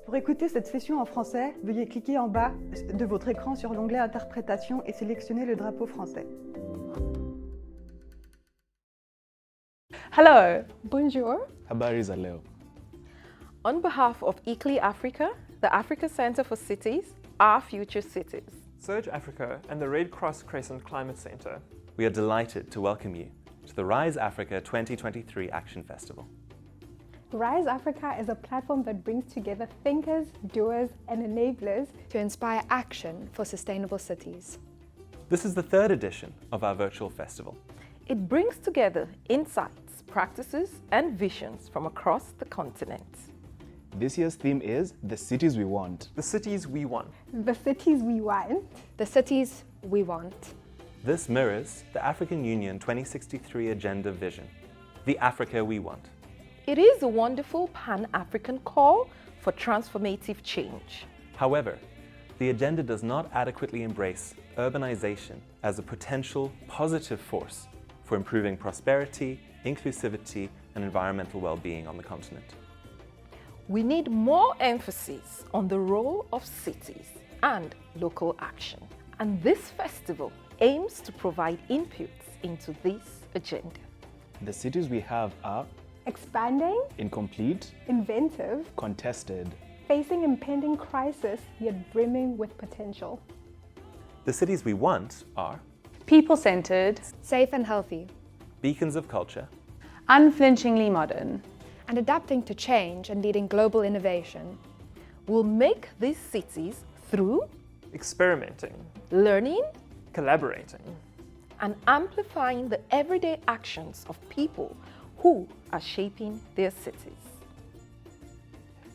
Pour écouter cette session en français, veuillez cliquer en bas de votre écran sur l'onglet Interprétation et sélectionner le drapeau français. Hello, bonjour. Habari za leo. On behalf of ACE Africa, the Africa Centre for Cities, Our Future Cities, Surge Africa and the Red Cross Crescent Climate Centre, We are delighted to welcome you to the Rise Africa 2023 Action Festival. Rise Africa is a platform that brings together thinkers, doers, and enablers to inspire action for sustainable cities. This is the third edition of our virtual festival. it brings together insights, practices, and visions from across the continent. This year's theme is The Cities We Want. the cities we want. the cities we want. The cities we want. This mirrors the African Union 2063 Agenda vision, the Africa we want. It is a wonderful Pan-African call for transformative change. However, the agenda does not adequately embrace urbanization as a potential positive force for improving prosperity, inclusivity, and environmental well-being on the continent. We need more emphasis on the role of cities and local action. And this festival aims to provide inputs into this agenda. The cities we have are Expanding, incomplete, inventive, contested, facing impending crisis, yet brimming with potential. The cities we want are people-centered, Safe and healthy. beacons of culture, unflinchingly modern. And adapting to change and leading global innovation. We'll make these cities through Experimenting, learning collaborating, and amplifying the everyday actions of people who are shaping their cities.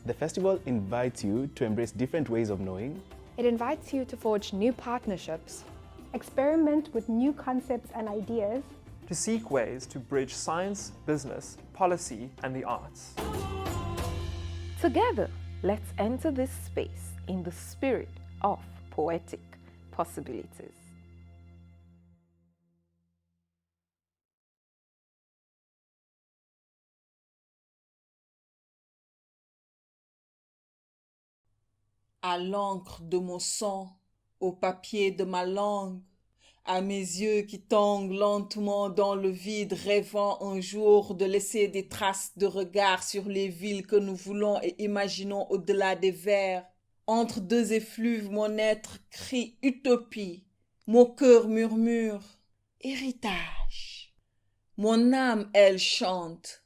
The festival invites you to embrace different ways of knowing, It invites you to forge new partnerships, Experiment with new concepts and ideas. to seek ways to bridge science, business, policy, and the arts. Together, let's enter this space in the spirit of poetic possibilities. À l'encre de mon sang, au papier de ma langue, à mes yeux qui tanguent lentement dans le vide, rêvant un jour de laisser des traces de regard sur les villes que nous voulons et imaginons au-delà des vers. Entre deux effluves, mon être crie utopie, mon cœur murmure héritage. Mon âme, elle, chante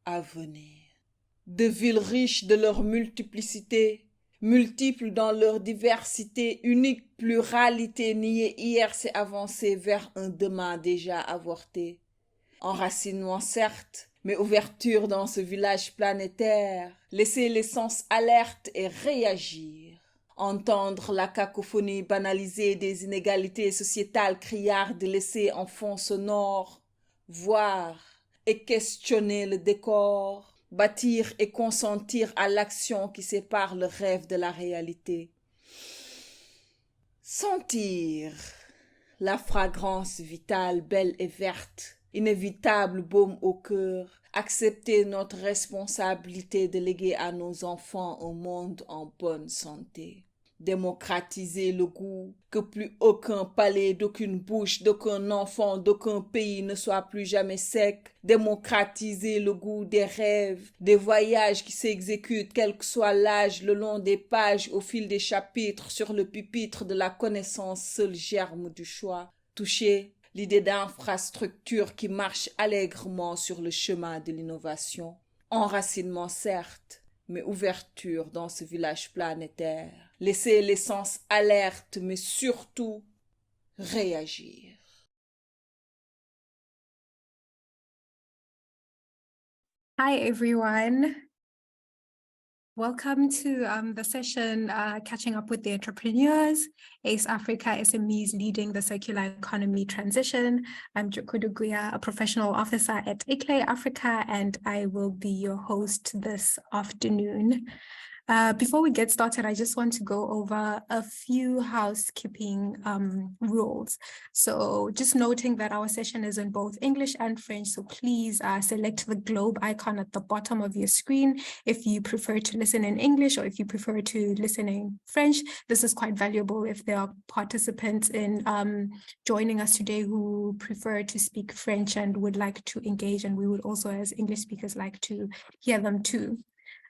avenir. De villes riches de leur multiplicité, multiples dans leur diversité, unique pluralité niée hier s'est avancée vers un demain déjà avorté. Enracinement certes, mais ouverture dans ce village planétaire, laisser les sens alertes et réagir. Entendre la cacophonie banalisée des inégalités sociétales criardes laissées en fond sonore, voir et questionner le décor, bâtir et consentir à l'action qui sépare le rêve de la réalité. Sentir la fragrance vitale, belle et verte, inévitable baume au cœur, accepter notre responsabilité de léguer à nos enfants un monde en bonne santé. Démocratiser le goût, que plus aucun palais, d'aucune bouche, d'aucun enfant, d'aucun pays ne soit plus jamais sec. Démocratiser le goût des rêves, des voyages qui s'exécutent quel que soit l'âge, le long des pages, au fil des chapitres, sur le pupitre de la connaissance, seul germe du choix. Toucher l'idée d'infrastructure qui marche allègrement sur le chemin de l'innovation. Enracinement certes, mais ouverture dans ce village planétaire. Laisser les sens alertes, mais surtout réagir. Hi, everyone. Welcome to the session, Catching Up with the Entrepreneurs, ACE Africa SMEs Leading the Circular Economy Transition. I'm Jukudu Guya, a professional officer at ACE Africa, and I will be your host this afternoon. Before we get started, I just want to go over a few housekeeping rules. So just noting that our session is in both English and French, so please select the globe icon at the bottom of your screen if you prefer to listen in English or if you prefer to listen in French. This is quite valuable if there are participants in joining us today who prefer to speak French and would like to engage, and we would also as English speakers like to hear them too.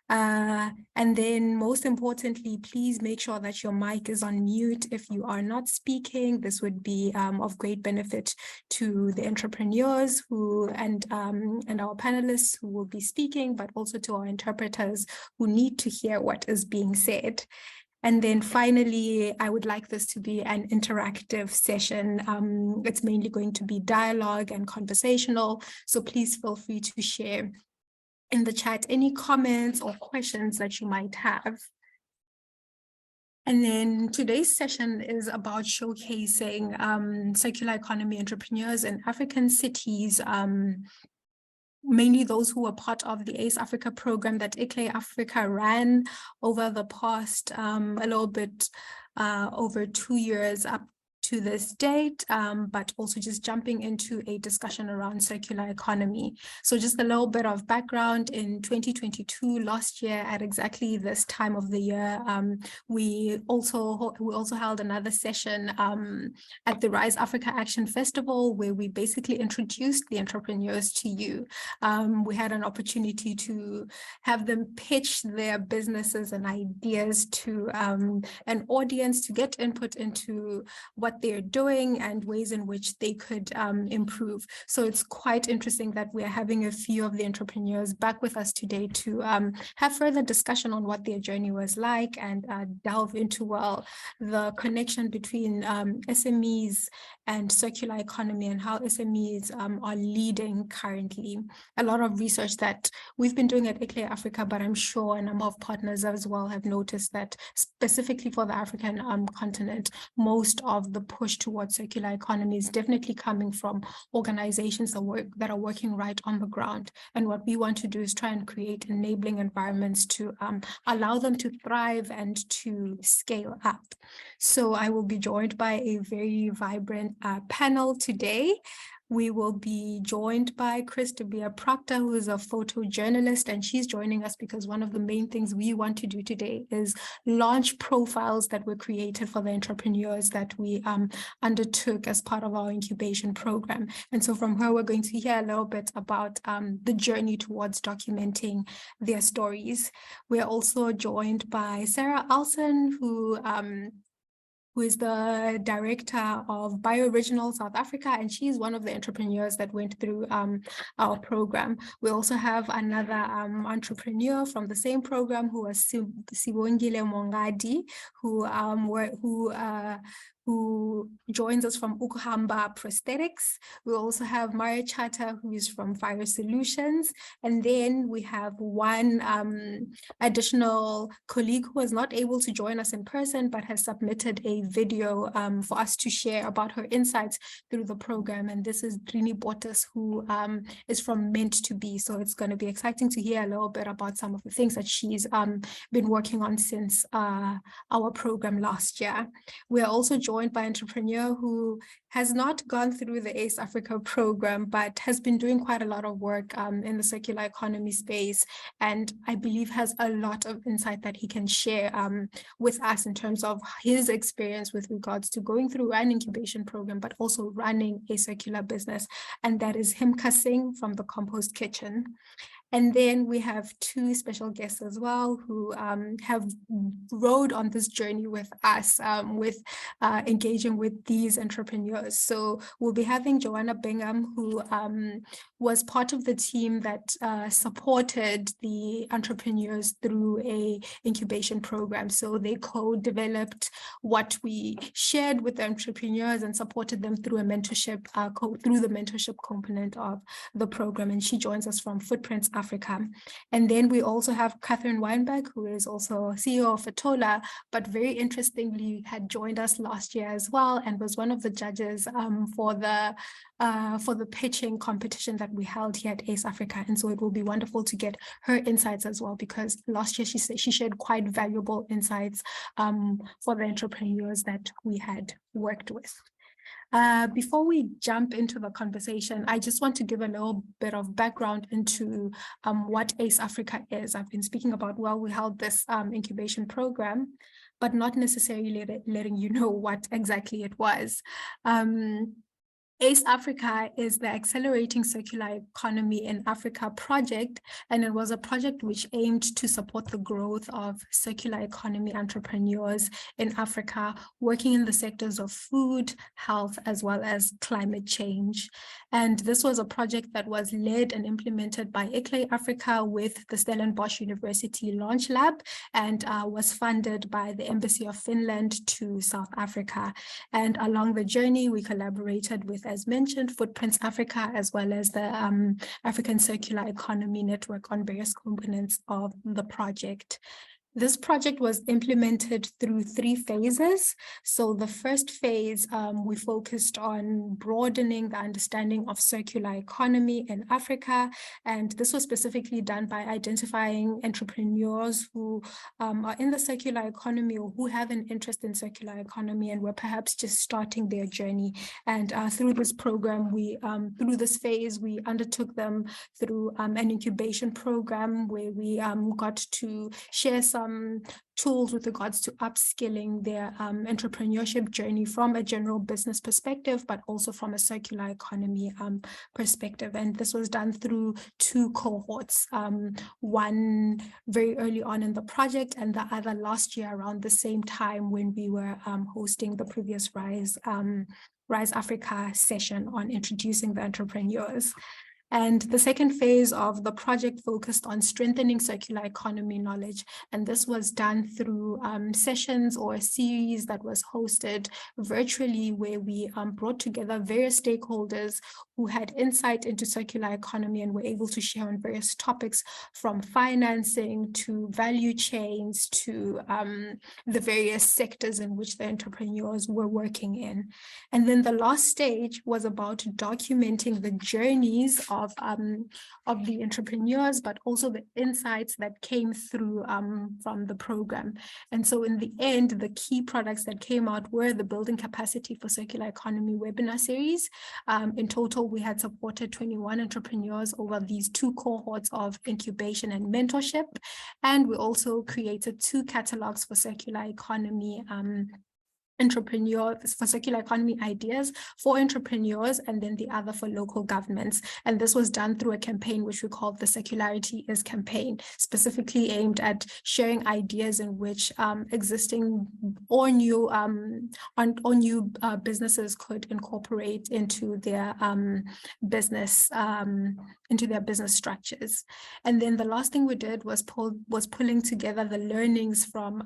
And then most importantly, please make sure that your mic is on mute if you are not speaking. This would be of great benefit to the entrepreneurs and our panelists who will be speaking, but also to our interpreters who need to hear what is being said. And then finally, I would like this to be an interactive session. It's mainly going to be dialogue and conversational, so please feel free to share in the chat any comments or questions that you might have. And then today's session is about showcasing circular economy entrepreneurs in African cities, mainly those who were part of the ACE Africa program that ACE Africa ran over the past a little bit over 2 years up to this date, but also just jumping into a discussion around circular economy. So just a little bit of background: in 2022, last year at exactly this time of the year, we also held another session at the Rise Africa Action Festival, where we basically introduced the entrepreneurs to you. We had an opportunity to have them pitch their businesses and ideas to an audience to get input into what they're doing and ways in which they could improve. So it's quite interesting that we're having a few of the entrepreneurs back with us today to have further discussion on what their journey was like and delve into, well, the connection between SMEs and circular economy and how SMEs are leading currently. A lot of research that we've been doing at ACE Africa, but I'm sure a number of partners as well have noticed that specifically for the African continent, most of the push towards circular economy is definitely coming from organizations that are working right on the ground. And what we want to do is try and create enabling environments to allow them to thrive and to scale up. So I will be joined by a very vibrant panel today. We will be joined by Christabia Proctor, who is a photojournalist, and she's joining us because one of the main things we want to do today is launch profiles that were created for the entrepreneurs that we undertook as part of our incubation program. And so from her, we're going to hear a little bit about the journey towards documenting their stories. We're also joined by Sarah Alson, who is the director of Biooriginal South Africa, and she's one of the entrepreneurs that went through our program. We also have another entrepreneur from the same program, who was Sibongile Mongadi, who joins us from Ukuhamba Prosthetics. We also have Maria Chata, who is from Fire Solutions. And then we have one additional colleague who was not able to join us in person, but has submitted a video for us to share about her insights through the program. And this is Trini Bottas, who is from Meant to Be. So it's going to be exciting to hear a little bit about some of the things that she's been working on since our program last year. We are also joined by an entrepreneur who has not gone through the ACE Africa program, but has been doing quite a lot of work in the circular economy space, and I believe has a lot of insight that he can share with us in terms of his experience with regards to going through an incubation program, but also running a circular business, and that is Himka Singh from the Compost Kitchen. And then we have two special guests as well who have rode on this journey with us with engaging with these entrepreneurs. So we'll be having Joanna Bingham, who was part of the team that supported the entrepreneurs through a incubation program. So they co-developed what we shared with the entrepreneurs and supported them through a mentorship, through the mentorship component of the program. And she joins us from Footprints Africa. And then we also have Catherine Weinberg, who is also CEO of Fatola, but very interestingly had joined us last year as well and was one of the judges for the pitching competition that we held here at ACE Africa. And so it will be wonderful to get her insights as well, because last year she shared quite valuable insights for the entrepreneurs that we had worked with. Before we jump into the conversation, I just want to give a little bit of background into what ACE Africa is. I've been speaking about, well, we held this incubation program, but not necessarily letting you know what exactly it was. ACE Africa is the Accelerating Circular Economy in Africa project, and it was a project which aimed to support the growth of circular economy entrepreneurs in Africa, working in the sectors of food, health, as well as climate change. And this was a project that was led and implemented by ACE Africa with the Stellenbosch University Launch Lab, and was funded by the Embassy of Finland to South Africa. And along the journey, we collaborated with, as mentioned, Footprints Africa, as well as the African Circular Economy Network on various components of the project. This project was implemented through 3 phases. So the first phase, we focused on broadening the understanding of circular economy in Africa. And this was specifically done by identifying entrepreneurs who are in the circular economy or who have an interest in circular economy and were perhaps just starting their journey. And through this program, through this phase, we undertook them through an incubation program where we got to share some tools with regards to upskilling their entrepreneurship journey from a general business perspective, but also from a circular economy perspective. And this was done through 2 cohorts, one very early on in the project and the other last year around the same time when we were hosting the previous Rise Africa session on introducing the entrepreneurs. And the second phase of the project focused on strengthening circular economy knowledge. And this was done through sessions or a series that was hosted virtually, where we brought together various stakeholders who had insight into circular economy and were able to share on various topics, from financing to value chains to the various sectors in which the entrepreneurs were working in. And then the last stage was about documenting the journeys of the entrepreneurs, but also the insights that came through from the program. And so in the end, the key products that came out were the Building Capacity for Circular Economy webinar series. In total, we had supported 21 entrepreneurs over these 2 cohorts of incubation and mentorship. And we also created 2 catalogs for circular economy for circular economy ideas for entrepreneurs, and then the other for local governments. And this was done through a campaign which we called the Circularity Is campaign, specifically aimed at sharing ideas in which existing or new businesses could incorporate into their business structures. And then the last thing we did was pulling together the learnings from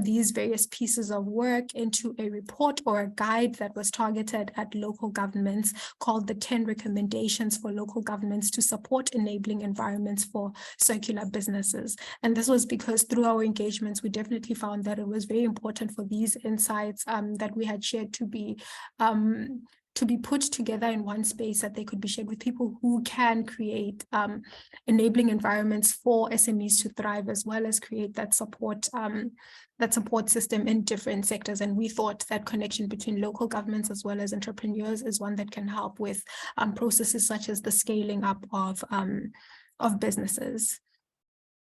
these various pieces of work into a report or a guide that was targeted at local governments, called the 10 recommendations for local governments to support enabling environments for circular businesses. And this was because through our engagements, we definitely found that it was very important for these insights that we had shared to be put together in one space, that they could be shared with people who can create enabling environments for SMEs to thrive, as well as create that support system in different sectors. And we thought that connection between local governments as well as entrepreneurs is one that can help with processes such as the scaling up of businesses.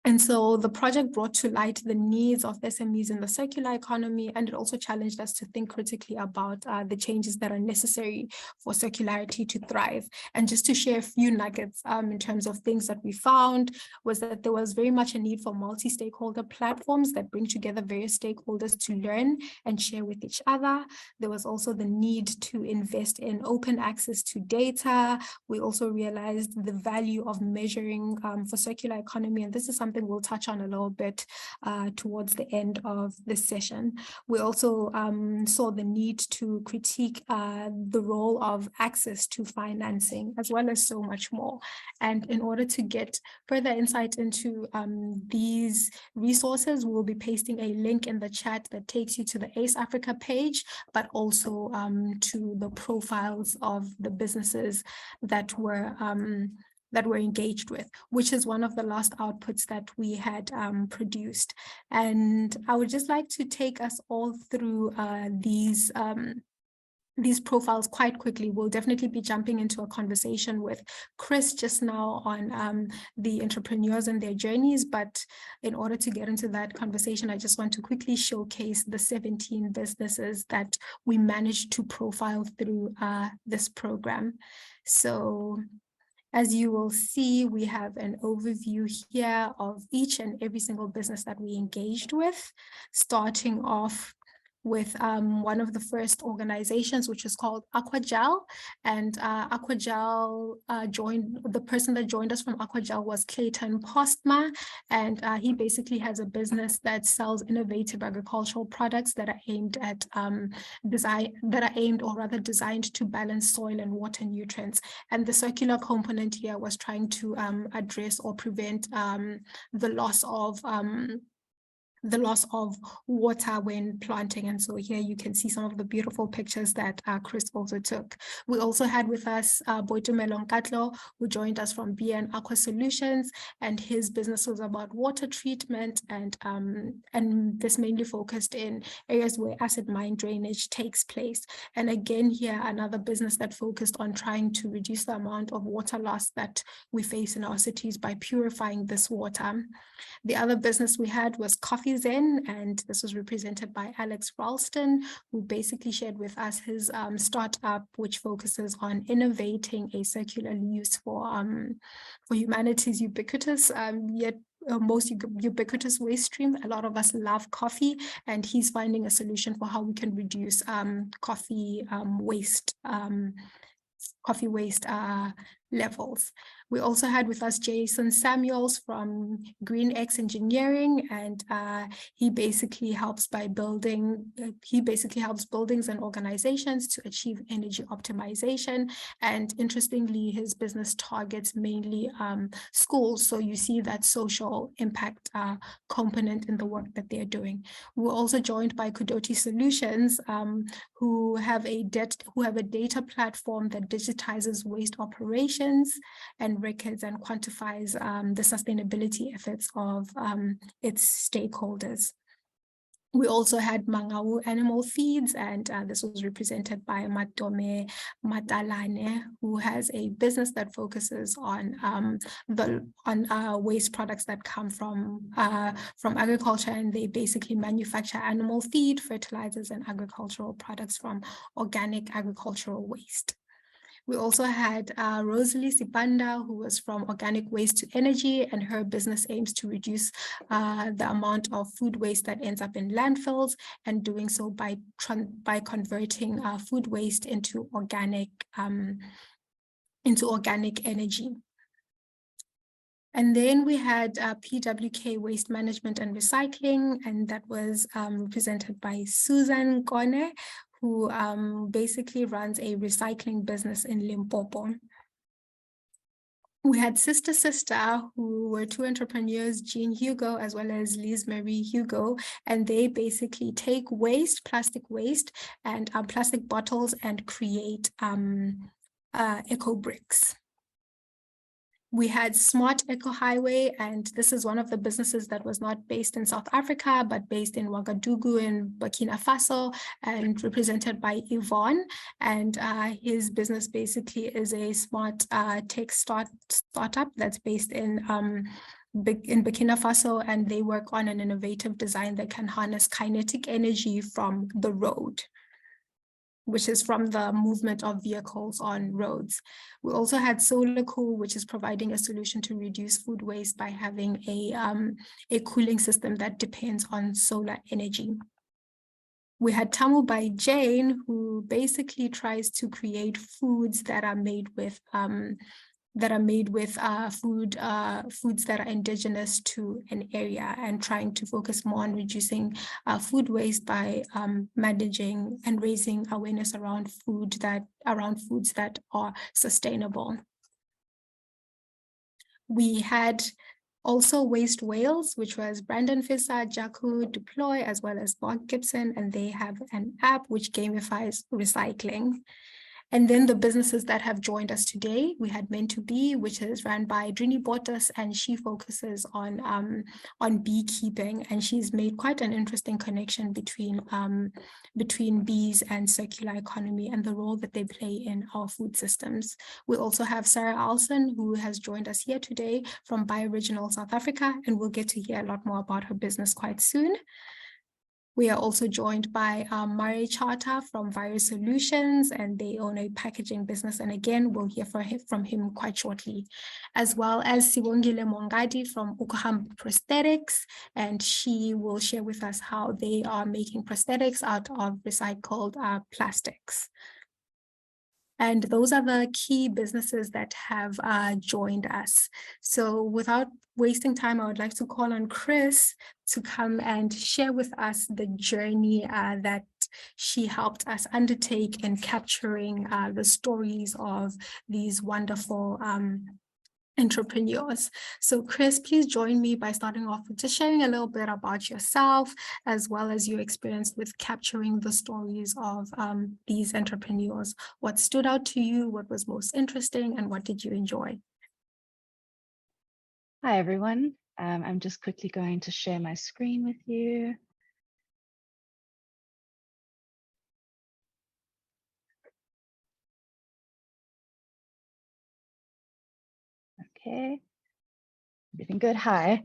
And so the project brought to light the needs of SMEs in the circular economy, and it also challenged us to think critically about the changes that are necessary for circularity to thrive. And just to share a few nuggets in terms of things that we found, was that there was very much a need for multi-stakeholder platforms that bring together various stakeholders to learn and share with each other. There was also the need to invest in open access to data. We also realized the value of measuring for circular economy, and this is something something we'll touch on a little bit towards the end of this session. We also saw the need to critique the role of access to financing, as well as so much more. And in order to get further insight into these resources, we'll be pasting a link in the chat that takes you to the ACE Africa page, but also to the profiles of the businesses that were engaged with, which is one of the last outputs that we had produced. And I would just like to take us all through these profiles quite quickly. We'll definitely be jumping into a conversation with Chris just now on the entrepreneurs and their journeys. But in order to get into that conversation, I just want to quickly showcase the 17 businesses that we managed to profile through this program. So as you will see, we have an overview here of each and every single business that we engaged with, starting off with one of the first organizations, which is called Aquagel. And Aquagel the person that joined us from Aquagel was Clayton Postma. And he basically has a business that sells innovative agricultural products that are aimed at designed to balance soil and water nutrients. And the circular component here was trying to address or prevent the loss of water when planting. And so here you can see some of the beautiful pictures that Chris also took. We also had with us Boitumelo Nkatlo, who joined us from BN Aqua Solutions, and his business was about water treatment, and this mainly focused in areas where acid mine drainage takes place. And again here, another business that focused on trying to reduce the amount of water loss that we face in our cities by purifying this water. The other business we had was Coffee Zen, and this was represented by Alex Ralston, who basically shared with us his startup, which focuses on innovating a circular use for humanity's ubiquitous yet most ubiquitous waste stream. A lot of us love coffee, and he's finding a solution for how we can reduce coffee waste levels. We also had with us Jason Samuels from Green X Engineering, and he basically helps buildings and organizations to achieve energy optimization. And interestingly, his business targets mainly schools. So you see that social impact component in the work that they're doing. We're also joined by Kudoti Solutions, who have a data platform that digitizes waste operations and records and quantifies the sustainability efforts of its stakeholders. We also had Mangau Animal Feeds, and this was represented by Matome Matalane, who has a business that focuses on waste products that come from agriculture, and they basically manufacture animal feed, fertilizers, and agricultural products from organic agricultural waste. We also had Rosalie Sipanda, who was from Organic Waste to Energy, and her business aims to reduce the amount of food waste that ends up in landfills, and doing so by converting food waste into organic energy. And then we had PWK Waste Management and Recycling, and that was represented by Susan Kone, who basically runs a recycling business in Limpopo. We had Sister, who were two entrepreneurs, Jean Hugo as well as Liz Marie Hugo, and they basically take plastic waste and plastic bottles and create eco bricks. We had Smart Eco Highway, and this is one of the businesses that was not based in South Africa, but based in Ouagadougou in Burkina Faso, and represented by Yvonne. And his business basically is a smart tech startup that's based in Burkina Faso, and they work on an innovative design that can harness kinetic energy from the road, which is from the movement of vehicles on roads. We also had SolarCool, which is providing a solution to reduce food waste by having a cooling system that depends on solar energy. We had Tamu by Jane, who basically tries to create foods that are made with that are made with foods that are indigenous to an area, and trying to focus more on reducing food waste by managing and raising awareness around foods that are sustainable. We had also Waste Wales, which was Brandon Fisser, Jaku Deploy, as well as Mark Gibson, and they have an app which gamifies recycling. And then the businesses that have joined us today, we had Meant to Be, which is run by Drini Botas, and she focuses on beekeeping, and she's made quite an interesting connection between bees and circular economy and the role that they play in our food systems. We also have Sarah Alson, who has joined us here today from Bioregional South Africa, and we'll get to hear a lot more about her business quite soon. We are also joined by Murray Charter from Virus Solutions, and they own a packaging business. And again, we'll hear from him quite shortly, as well as Sibongile Mongadi from Ukuham Prosthetics, and she will share with us how they are making prosthetics out of recycled plastics. And those are the key businesses that have joined us. So without wasting time, I would like to call on Chris to come and share with us the journey that she helped us undertake in capturing the stories of these wonderful entrepreneurs. So Chris, please join me by starting off with just sharing a little bit about yourself, as well as your experience with capturing the stories of these entrepreneurs. What stood out to you, what was most interesting, and what did you enjoy? Hi, everyone. I'm just quickly going to share my screen with you. Okay, everything good. Hi.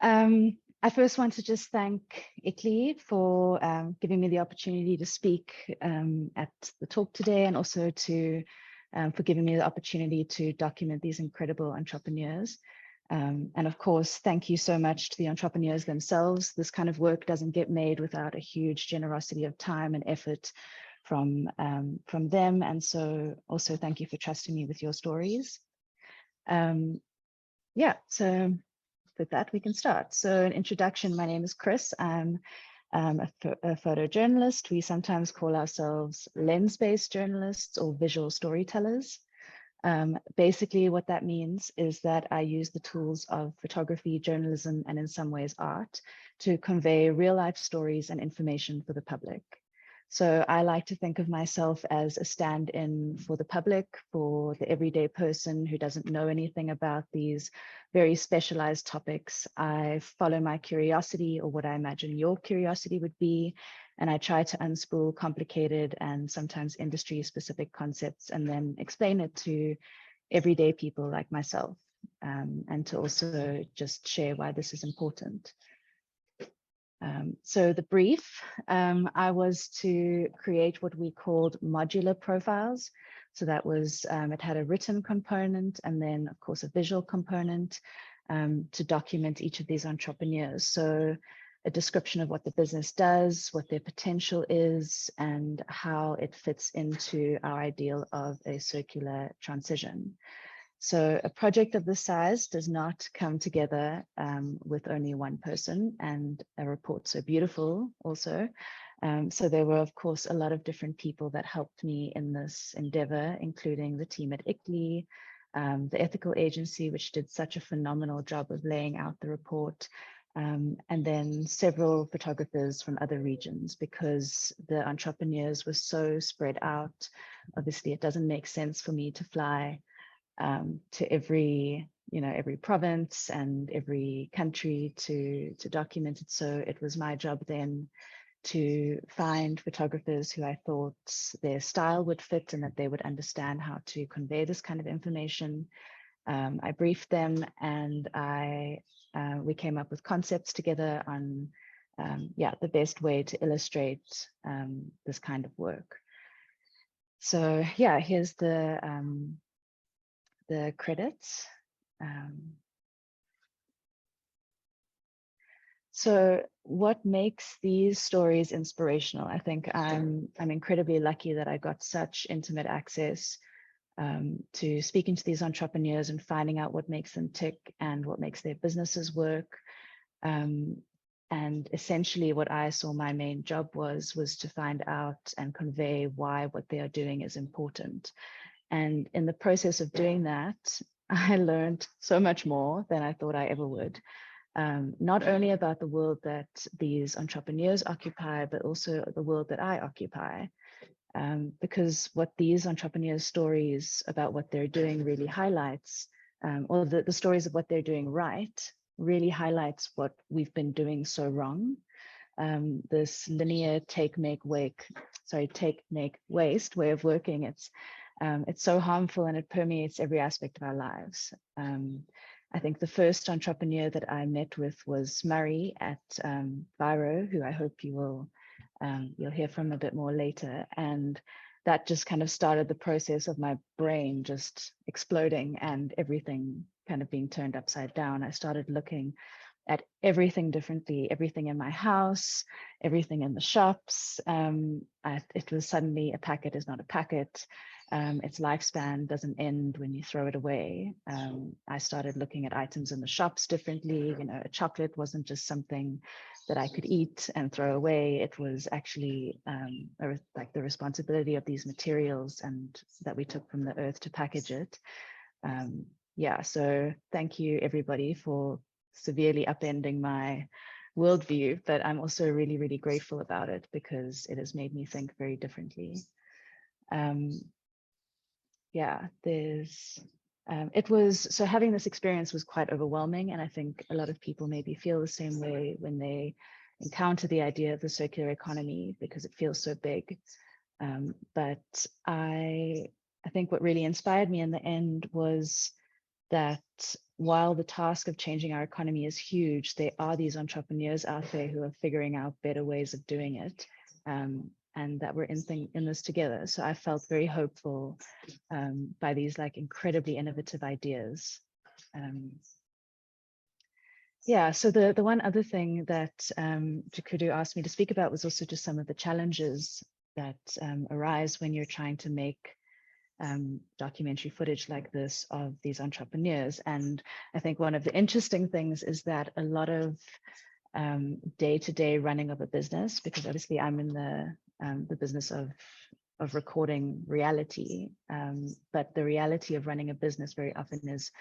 I first want to just thank ICLEI for giving me the opportunity to speak at the talk today, and also for giving me the opportunity to document these incredible entrepreneurs. And of course, thank you so much to the entrepreneurs themselves. This kind of work doesn't get made without a huge generosity of time and effort from them. And so also thank you for trusting me with your stories. Yeah, so with that, we can start. So an introduction, my name is Chris. I'm a photojournalist. We sometimes call ourselves lens-based journalists or visual storytellers. Basically, what that means is that I use the tools of photography, journalism, and in some ways art to convey real-life stories and information for the public. So I like to think of myself as a stand-in for the public, for the everyday person who doesn't know anything about these very specialized topics. I follow my curiosity, or what I imagine your curiosity would be, and I try to unspool complicated and sometimes industry-specific concepts and then explain it to everyday people like myself, and to also just share why this is important. So the brief, I was to create what we called modular profiles. So that was, it had a written component and then of course a visual component to document each of these entrepreneurs. So a description of what the business does, what their potential is, and how it fits into our ideal of a circular transition. So a project of this size does not come together with only one person, and a report so beautiful also. So there were, of course, a lot of different people that helped me in this endeavor, including the team at ICLEI, the ethical agency, which did such a phenomenal job of laying out the report, and then several photographers from other regions, because the entrepreneurs were so spread out. Obviously, it doesn't make sense for me to fly to every province and every country to document it. So it was my job then to find photographers who I thought their style would fit and that they would understand how to convey this kind of information. I briefed them, and we came up with concepts together on the best way to illustrate this kind of work. So yeah, here's the credits. So what makes these stories inspirational? I think I'm incredibly lucky that I got such intimate access to speaking to these entrepreneurs and finding out what makes them tick and what makes their businesses work. And essentially what I saw my main job was to find out and convey why what they are doing is important. And in the process of doing that, I learned so much more than I thought I ever would. Not only about the world that these entrepreneurs occupy, but also the world that I occupy. Because what these entrepreneurs' stories about what they're doing really highlights, or the stories of what they're doing right, really highlights what we've been doing so wrong. This linear take, make, waste way of working, it's so harmful and it permeates every aspect of our lives. I think the first entrepreneur that I met with was Murray at Viro, who I hope you'll hear from a bit more later. And that just kind of started the process of my brain just exploding and everything kind of being turned upside down. I started looking at everything differently, everything in my house, everything in the shops. It was suddenly a packet is not a packet. Its lifespan doesn't end when you throw it away. I started looking at items in the shops differently. You know, a chocolate wasn't just something that I could eat and throw away. It was actually like the responsibility of these materials and that we took from the earth to package it. Yeah, so thank you everybody for severely upending my worldview, but I'm also really, really grateful about it because it has made me think very differently. Yeah, so having this experience was quite overwhelming, and I think a lot of people maybe feel the same way when they encounter the idea of the circular economy because it feels so big. But I think what really inspired me in the end was that while the task of changing our economy is huge, there are these entrepreneurs out there who are figuring out better ways of doing it, and that we're in this together. So I felt very hopeful by these like incredibly innovative ideas. Yeah, so the one other thing that Jakudu asked me to speak about was also just some of the challenges that arise when you're trying to make documentary footage like this of these entrepreneurs. And I think one of the interesting things is that a lot of day-to-day running of a business, because obviously I'm in the business of recording reality, but the reality of running a business very often is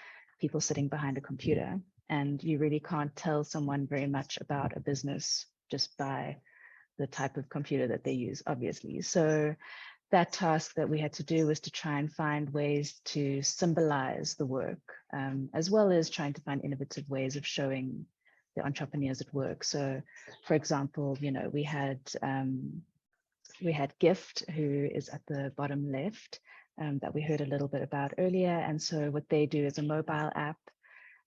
people sitting behind a computer, and you really can't tell someone very much about a business just by the type of computer that they use, obviously. So that task that we had to do was to try and find ways to symbolize the work, as well as trying to find innovative ways of showing the entrepreneurs at work. So, for example, you know, we had Gift, who is at the bottom left, that we heard a little bit about earlier. And so what they do is a mobile app.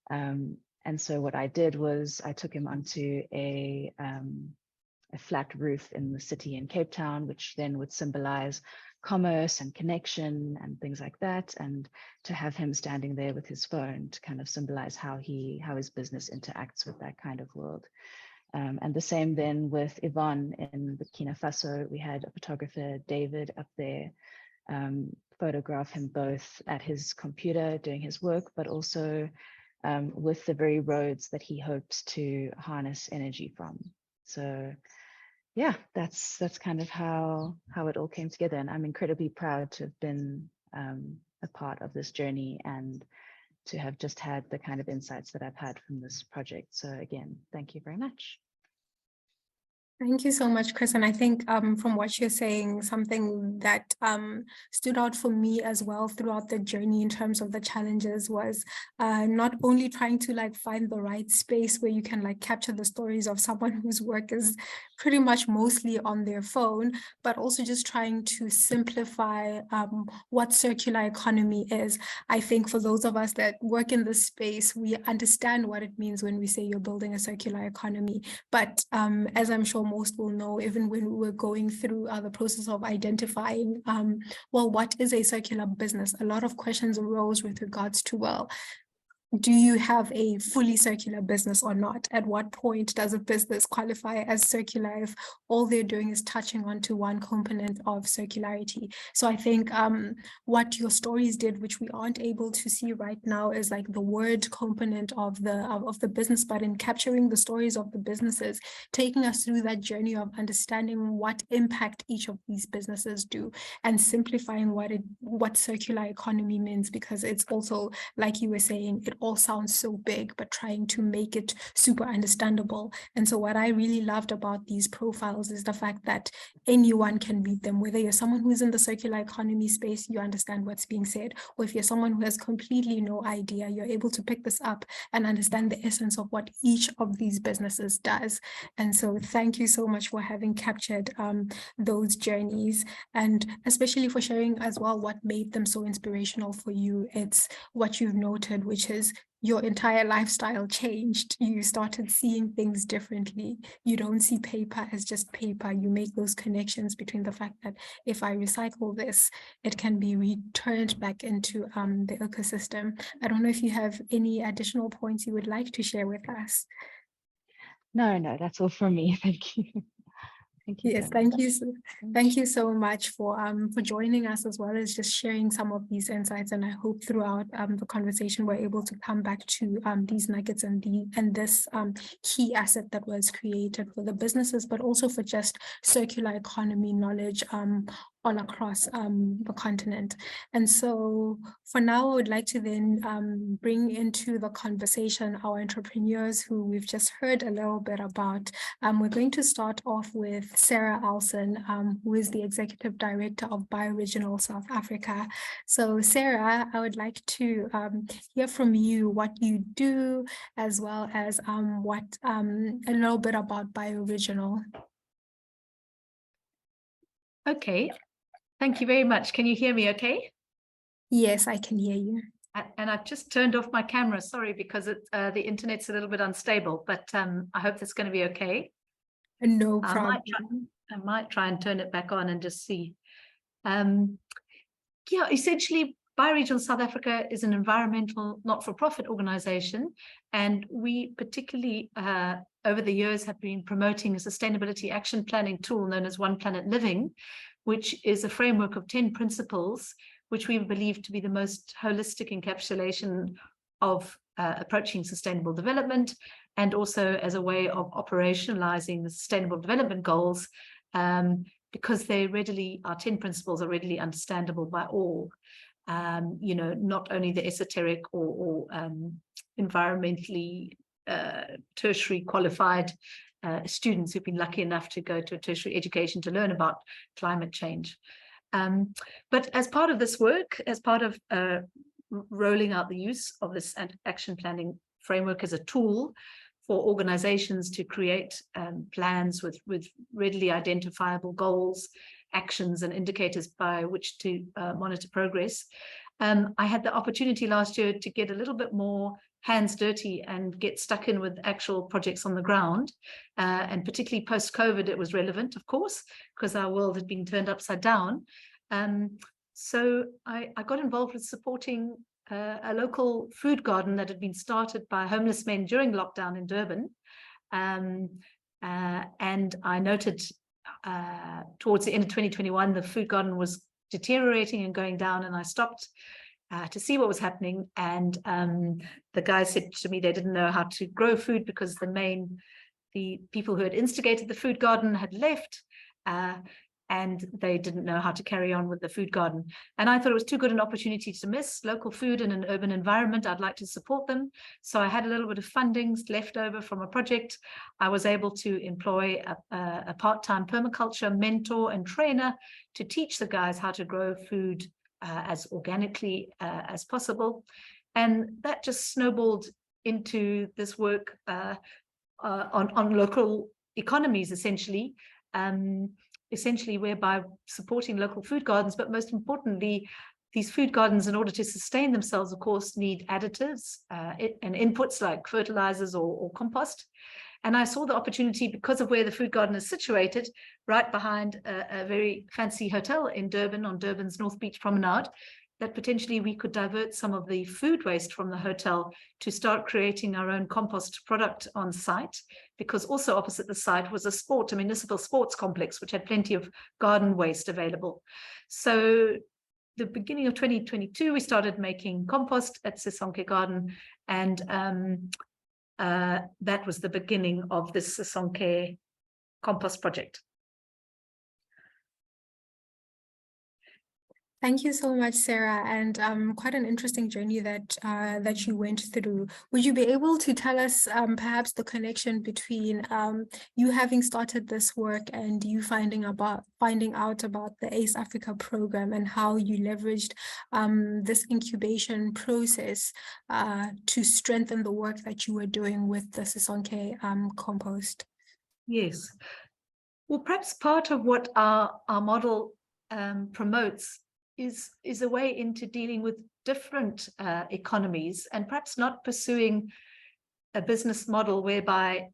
And so what I did was I took him onto a flat roof in the city in Cape Town, which then would symbolize commerce and connection and things like that. And to have him standing there with his phone to kind of symbolize how his business interacts with that kind of world. And the same then with Yvonne in Burkina Faso. We had a photographer, David, up there, photograph him both at his computer doing his work, but also with the very roads that he hopes to harness energy from. So yeah, that's kind of how it all came together. And I'm incredibly proud to have been a part of this journey and to have just had the kind of insights that I've had from this project. So again, thank you very much. Thank you so much, Chris. And I think from what you're saying, something that stood out for me as well throughout the journey in terms of the challenges was not only trying to like find the right space where you can like capture the stories of someone whose work is pretty much mostly on their phone, but also just trying to simplify what circular economy is. I think for those of us that work in this space, we understand what it means when we say you're building a circular economy. But as I'm sure most will know, even when we were going through the process of identifying, well, what is a circular business? A lot of questions arose with regards to, well, do you have a fully circular business or not? At what point does a business qualify as circular if all they're doing is touching onto one component of circularity? So I think what your stories did, which we aren't able to see right now, is like the word component of the business, but in capturing the stories of the businesses, taking us through that journey of understanding what impact each of these businesses do, and simplifying what circular economy means, because it's also, like you were saying, it all sounds so big, but trying to make it super understandable. And so what I really loved about these profiles is the fact that anyone can read them, whether you're someone who's in the circular economy space, you understand what's being said, or if you're someone who has completely no idea, you're able to pick this up and understand the essence of what each of these businesses does. And so thank you so much for having captured those journeys, and especially for sharing as well what made them so inspirational for you. It's what you've noted, which is your entire lifestyle changed. You started seeing things differently. You don't see paper as just paper. You make those connections between the fact that if I recycle this, it can be returned back into the ecosystem. I don't know if you have any additional points you would like to share with us. No, that's all from me. Thank you. Thank you. Yes, thank you. Thank you so much for joining us, as well as just sharing some of these insights. And I hope throughout the conversation we're able to come back to these nuggets and this key asset that was created for the businesses, but also for just circular economy knowledge all across the continent. And so for now, I would like to then bring into the conversation our entrepreneurs who we've just heard a little bit about. We're going to start off with Sarah Alson, who is the Executive Director of Bioregional South Africa. So Sarah, I would like to hear from you what you do, as well as a little bit about Bioregional. Okay, thank you very much. Can you hear me okay? Yes, I can hear you. And I've just turned off my camera, sorry, because the internet's a little bit unstable, but I hope that's going to be okay. No problem. I might try and turn it back on and just see. Yeah, essentially, Bioregional South Africa is an environmental not-for-profit organization, and we particularly over the years have been promoting a sustainability action planning tool known as One Planet Living, which is a framework of 10 principles, which we believe to be the most holistic encapsulation of approaching sustainable development, and also as a way of operationalizing the sustainable development goals, because our 10 principles are readily understandable by all. Not only the esoteric or environmentally tertiary qualified students who've been lucky enough to go to a tertiary education to learn about climate change. But as part of this work, as part of rolling out the use of this action planning framework as a tool for organizations to create plans with readily identifiable goals, actions and indicators by which to monitor progress. I had the opportunity last year to get a little bit more hands dirty and get stuck in with actual projects on the ground. And particularly post-COVID, it was relevant, of course, because our world had been turned upside down. So I got involved with supporting a local food garden that had been started by homeless men during lockdown in Durban. And I noted towards the end of 2021, the food garden was deteriorating and going down, and I stopped to see what was happening. And the guys said to me they didn't know how to grow food because the people who had instigated the food garden had left, and they didn't know how to carry on with the food garden. And I thought it was too good an opportunity to miss local food in an urban environment. I'd like to support them. So I had a little bit of funding left over from a project. I was able to employ a part-time permaculture mentor and trainer to teach the guys how to grow food as organically as possible. And that just snowballed into this work on local economies, essentially, whereby supporting local food gardens, but most importantly, these food gardens, in order to sustain themselves, of course, need additives and inputs like fertilizers or compost. And I saw the opportunity, because of where the food garden is situated, right behind a very fancy hotel in Durban, on Durban's North Beach Promenade, that potentially we could divert some of the food waste from the hotel to start creating our own compost product on site, because also opposite the site was a municipal sports complex, which had plenty of garden waste available. So the beginning of 2022, we started making compost at Sisonke Garden, and that was the beginning of this Sisonke compost project. Thank you so much, Sarah, and quite an interesting journey that that you went through. Would you be able to tell us perhaps the connection between you having started this work and you finding out about the ACE Africa program, and how you leveraged this incubation process to strengthen the work that you were doing with the Sisonke compost? Yes. Well, perhaps part of what our model promotes is a way into dealing with different economies, and perhaps not pursuing a business model whereby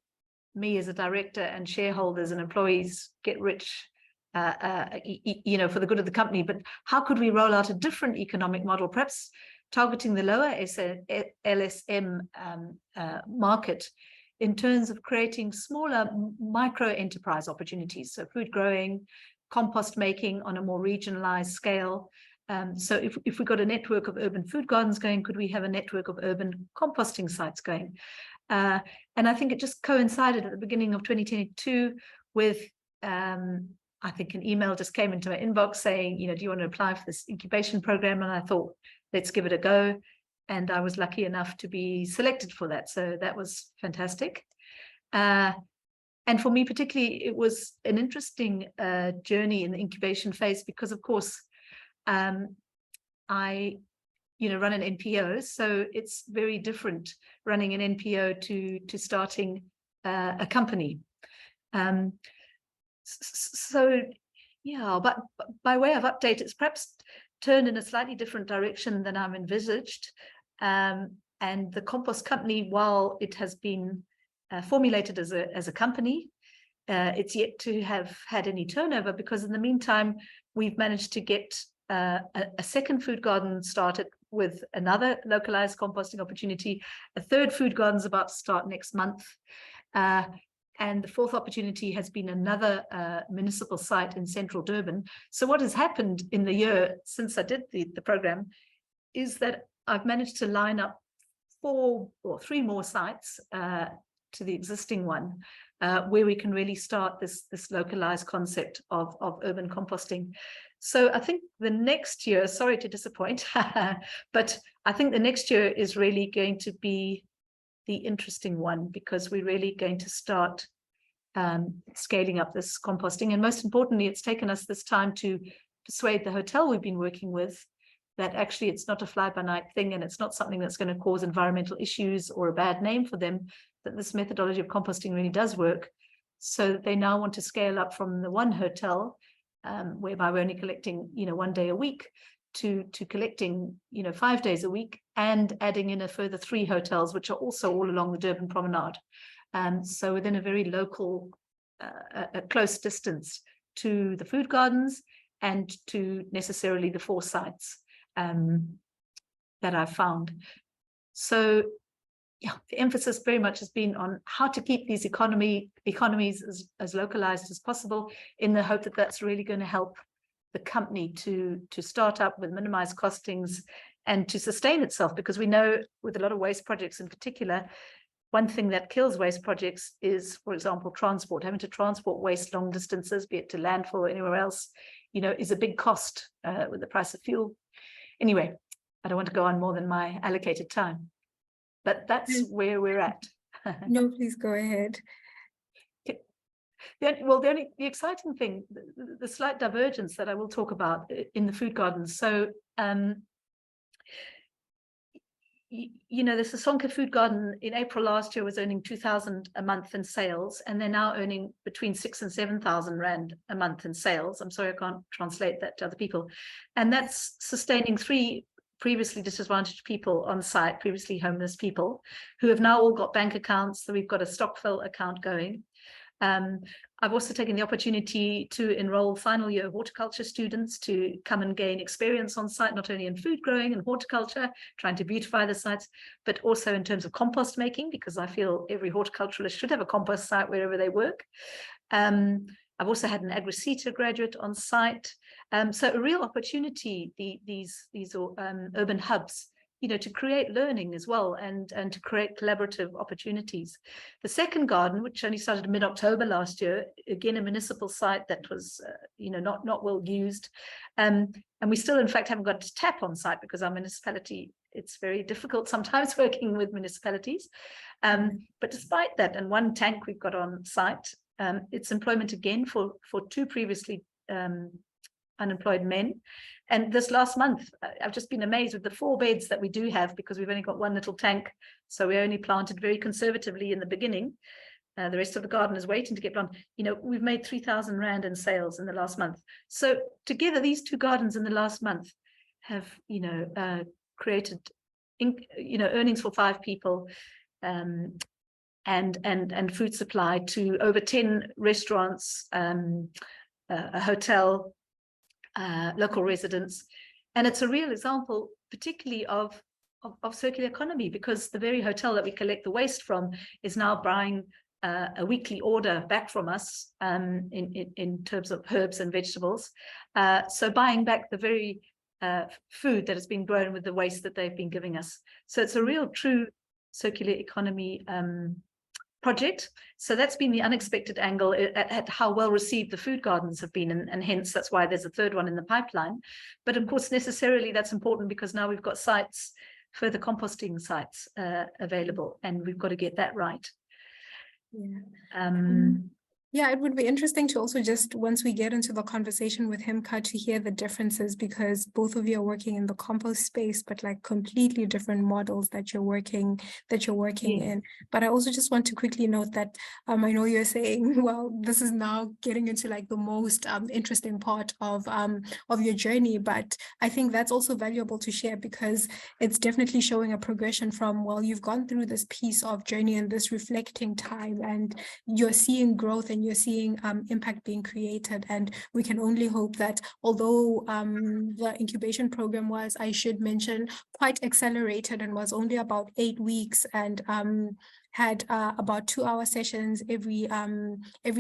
me as a director and shareholders and employees get rich, you know, for the good of the company. But how could we roll out a different economic model, perhaps targeting the lower LSM market, in terms of creating smaller micro enterprise opportunities, so food growing, compost making on a more regionalized scale. So if we got a network of urban food gardens going, could we have a network of urban composting sites going? And I think it just coincided at the beginning of 2022 with, I think an email just came into my inbox saying, you know, do you want to apply for this incubation program? And I thought, let's give it a go. And I was lucky enough to be selected for that. So that was fantastic. And for me particularly, it was an interesting journey in the incubation phase, because of course, I run an NPO, so it's very different running an NPO to starting a company. So yeah, but by way of update, it's perhaps turned in a slightly different direction than I'm envisaged. And the compost company, while it has been formulated as a company, it's yet to have had any turnover, because in the meantime we've managed to get a second food garden started with another localized composting opportunity. A third food garden is about to start next month, and the fourth opportunity has been another municipal site in central Durban. So what has happened in the year since I did the program is that I've managed to line up 4 or 3 more sites to the existing one, where we can really start this localized concept of urban composting. So I think the next year, sorry to disappoint, but I think the next year is really going to be the interesting one, because we're really going to start scaling up this composting. And most importantly, it's taken us this time to persuade the hotel we've been working with that actually it's not a fly-by-night thing, and it's not something that's going to cause environmental issues or a bad name for them, that this methodology of composting really does work. So they now want to scale up from the one hotel, whereby we're only collecting, 1 day a week, to collecting, 5 days a week, and adding in a further 3 hotels, which are also all along the Durban Promenade. So within a very local, a close distance to the food gardens and to necessarily the 4 sites that I've found. So yeah, the emphasis very much has been on how to keep these economies as localized as possible, in the hope that that's really going to help the company to start up with minimized costings and to sustain itself. Because we know with a lot of waste projects in particular, one thing that kills waste projects is, for example, transport. Having to transport waste long distances, be it to landfill or anywhere else, is a big cost with the price of fuel. Anyway, I don't want to go on more than my allocated time, but that's where we're at. No, please go ahead. The exciting thing, the slight divergence that I will talk about in the food gardens. So, the Sisonke Food Garden in April last year was earning 2,000 a month in sales, and they're now earning between 6,000 and 7,000 rand a month in sales. I'm sorry, I can't translate that to other people. And that's sustaining 3 previously disadvantaged people on site, previously homeless people, who have now all got bank accounts. So we've got a stock fill account going. I've also taken the opportunity to enroll final year horticulture students to come and gain experience on site, not only in food growing and horticulture, trying to beautify the sites, but also in terms of compost making, because I feel every horticulturalist should have a compost site wherever they work. I've also had an AgriCETA graduate on site. So a real opportunity, these urban hubs, to create learning as well and to create collaborative opportunities. The second garden, which only started mid-October last year, again, a municipal site that was, not well used. And we still, in fact, haven't got a tap on site because our municipality, it's very difficult sometimes working with municipalities. But despite that, and one tank we've got on site, it's employment again for two previously unemployed men. And this last month, I've just been amazed with the 4 beds that we do have, because we've only got one little tank. So we only planted very conservatively in the beginning. The rest of the garden is waiting to get planted. We've made 3,000 Rand in sales in the last month. So together, these 2 gardens in the last month have, created, earnings for 5 people, and food supply to over 10 restaurants, a hotel, local residents. And it's a real example, particularly of circular economy, because the very hotel that we collect the waste from is now buying a weekly order back from us in terms of herbs and vegetables. So buying back the very food that has been grown with the waste that they've been giving us. So it's a real true circular economy project. So that's been the unexpected angle at how well received the food gardens have been, and hence that's why there's a third one in the pipeline. But of course, necessarily that's important because now we've got sites, further composting sites available, and we've got to get that right. Yeah, it would be interesting to also just, once we get into the conversation with Himka, to hear the differences, because both of you are working in the compost space, but like completely different models that you're working in. But I also just want to quickly note that I know you're saying, well, this is now getting into like the most interesting part of your journey, but I think that's also valuable to share, because it's definitely showing a progression from, well, you've gone through this piece of journey and this reflecting time, and you're seeing growth and you're seeing impact being created. And we can only hope that, although the incubation program was, I should mention, quite accelerated and was only about 8 weeks, and had about 2-hour sessions every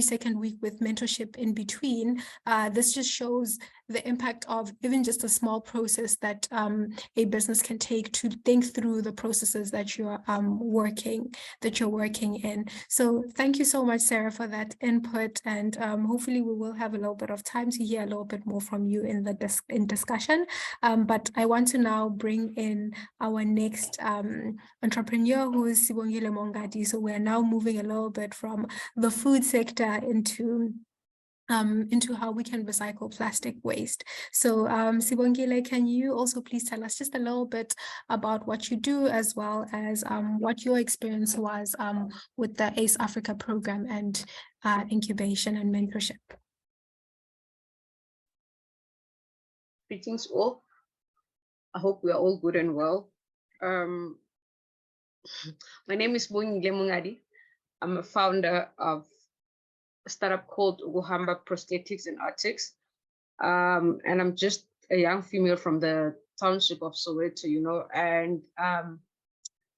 second week with mentorship in between. This just shows the impact of even just a small process that a business can take to think through the processes that you're working in. So thank you so much, Sarah, for that input, and hopefully we will have a little bit of time to hear a little bit more from you in the discussion. But I want to now bring in our next entrepreneur, who is Sibongile Mongadi. So we're now moving a little bit from the food sector into how we can recycle plastic waste. So Sibongile, can you also please tell us just a little bit about what you do, as well as what your experience was with the ACE Africa program and incubation and mentorship? Greetings all. I hope we are all good and well. My name is Sibongile Mongadi. I'm a founder of a startup called Uhamba Prosthetics and Artics. And I'm just a young female from the township of Soweto, and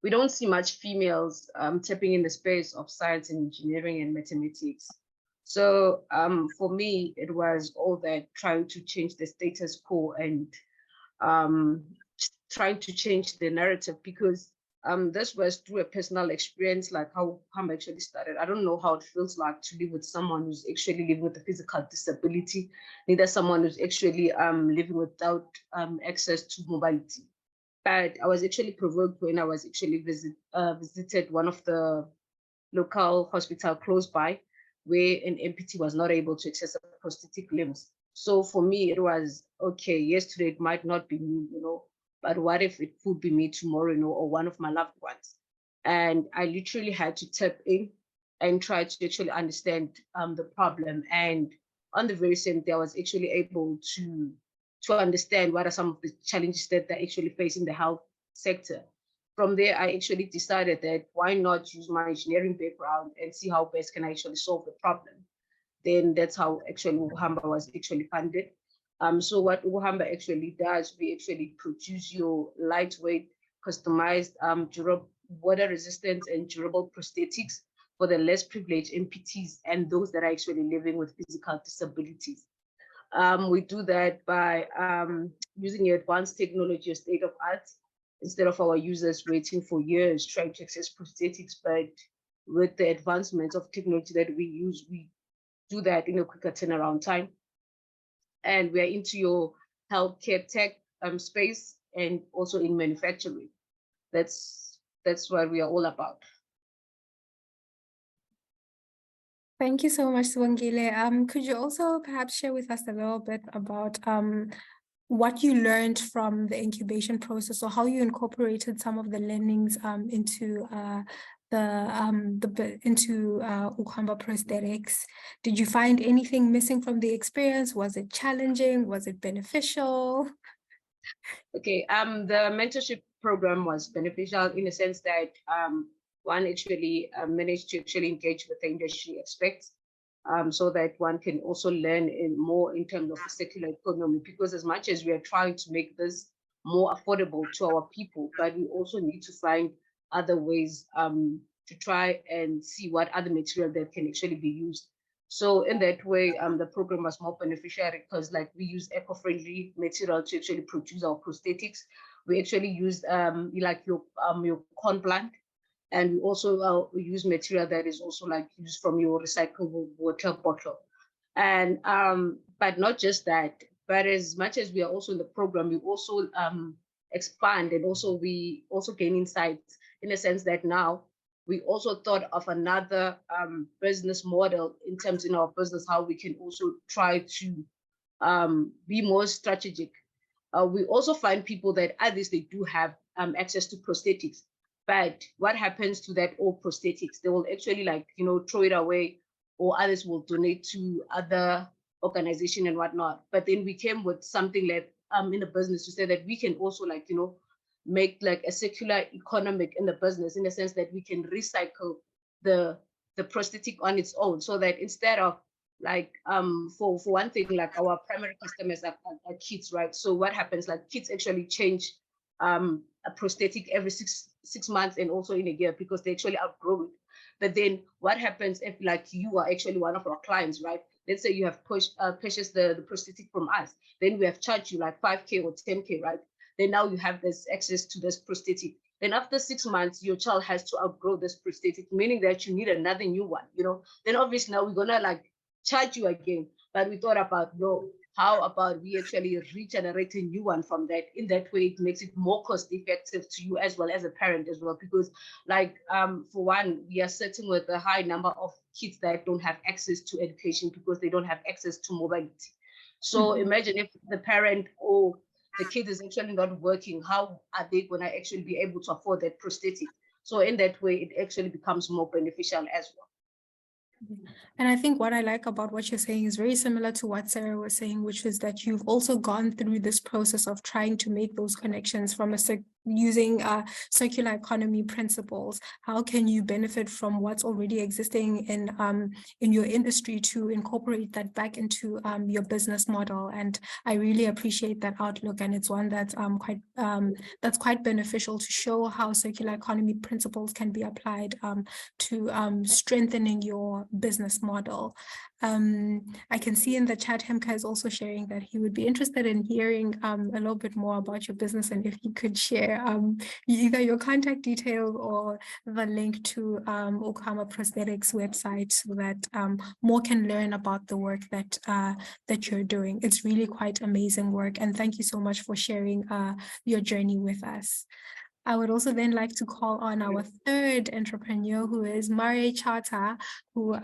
we don't see much females tapping in the space of science and engineering and mathematics. So for me, it was all that trying to change the status quo and trying to change the narrative, because this was through a personal experience, like how Uhamba actually started. I don't know how it feels like to live with someone who's actually living with a physical disability, neither someone who's actually living without access to mobility. But I was actually provoked when I was actually visited one of the local hospital close by, where an amputee was not able to access prosthetic limbs. So for me, it was, okay, yesterday it might not be me, but what if it could be me tomorrow, or one of my loved ones? And I literally had to tap in and try to actually understand the problem. And on the very same day, I was actually able to understand what are some of the challenges that they're actually facing the health sector. from there, I actually decided that why not use my engineering background and see how best can I actually solve the problem. Then that's how actually Ukuhamba was actually funded. So what Ukuhamba actually does, we actually produce your lightweight, customized, durable, water resistant and durable prosthetics for the less privileged amputees and those that are actually living with physical disabilities. We do that by using advanced technology or state of art, instead of our users waiting for years trying to access prosthetics. But with the advancements of technology that we use, we do that in a quicker turnaround time. And we are into your healthcare tech space and also in manufacturing. That's what we are all about. Thank you so much, Sibongile. Could you also perhaps share with us a little bit about what you learned from the incubation process, or how you incorporated some of the learnings into Ukuhamba Prosthetics? Did you find anything missing from the experience? Was it challenging? Was it beneficial? Okay, the mentorship program was beneficial in the sense that one actually managed to actually engage with the industry experts, so that one can also learn more in terms of the circular economy, because as much as we are trying to make this more affordable to our people, but we also need to find other ways to try and see what other material that can actually be used. So in that way, the program was more beneficial because like we use eco-friendly material to actually produce our prosthetics. We actually used like your corn plant, and we also use material that is also like used from your recyclable water bottle. And but not just that, but as much as we are also in the program, we also expand, and also we also gain insights in the sense that now we also thought of another business model in terms in our business, how we can also try to be more strategic. We also find people that at least they do have access to prosthetics, but what happens to that old prosthetics? They will actually like, you know, throw it away, or others will donate to other organization and whatnot. But then we came with something like in the business to say that we can also like, you know, make like a circular economic in the business, in the sense that we can recycle the prosthetic on its own, so that instead of like for one thing, like our primary customers are kids, right? So what happens, like kids actually change a prosthetic every six months and also in a year, because they actually outgrow it. But then what happens if like you are actually one of our clients, right? Let's say you have purchased the prosthetic from us, then we have charged you like 5K or 10K, right? Then now you have this access to this prosthetic. Then after 6 months, your child has to outgrow this prosthetic, meaning that you need another new one, you know? Then obviously now we're gonna like charge you again. But we thought about, no, how about we actually regenerate a new one from that? In that way, it makes it more cost effective to you as well as a parent as well, because like for one, we are sitting with a high number of kids that don't have access to education because they don't have access to mobility. So imagine if the parent or the kid is actually not working, how are they going to actually be able to afford that prosthetic? So in that way, it actually becomes more beneficial as well. And I think what I like about what you're saying is very similar to what Sarah was saying, which is that you've also gone through this process of trying to make those connections from using circular economy principles. How can you benefit from what's already existing in your industry to incorporate that back into your business model? And I really appreciate that outlook, and it's one that's quite beneficial to show how circular economy principles can be applied to strengthening your business model. I can see in the chat Hemka is also sharing that he would be interested in hearing a little bit more about your business, and if you could share either your contact details or the link to Ukuhamba Prosthetics website, so that more can learn about the work that that you're doing. It's really quite amazing work, and thank you so much for sharing your journey with us. I would also then like to call on our third entrepreneur, who is Mare Chata, who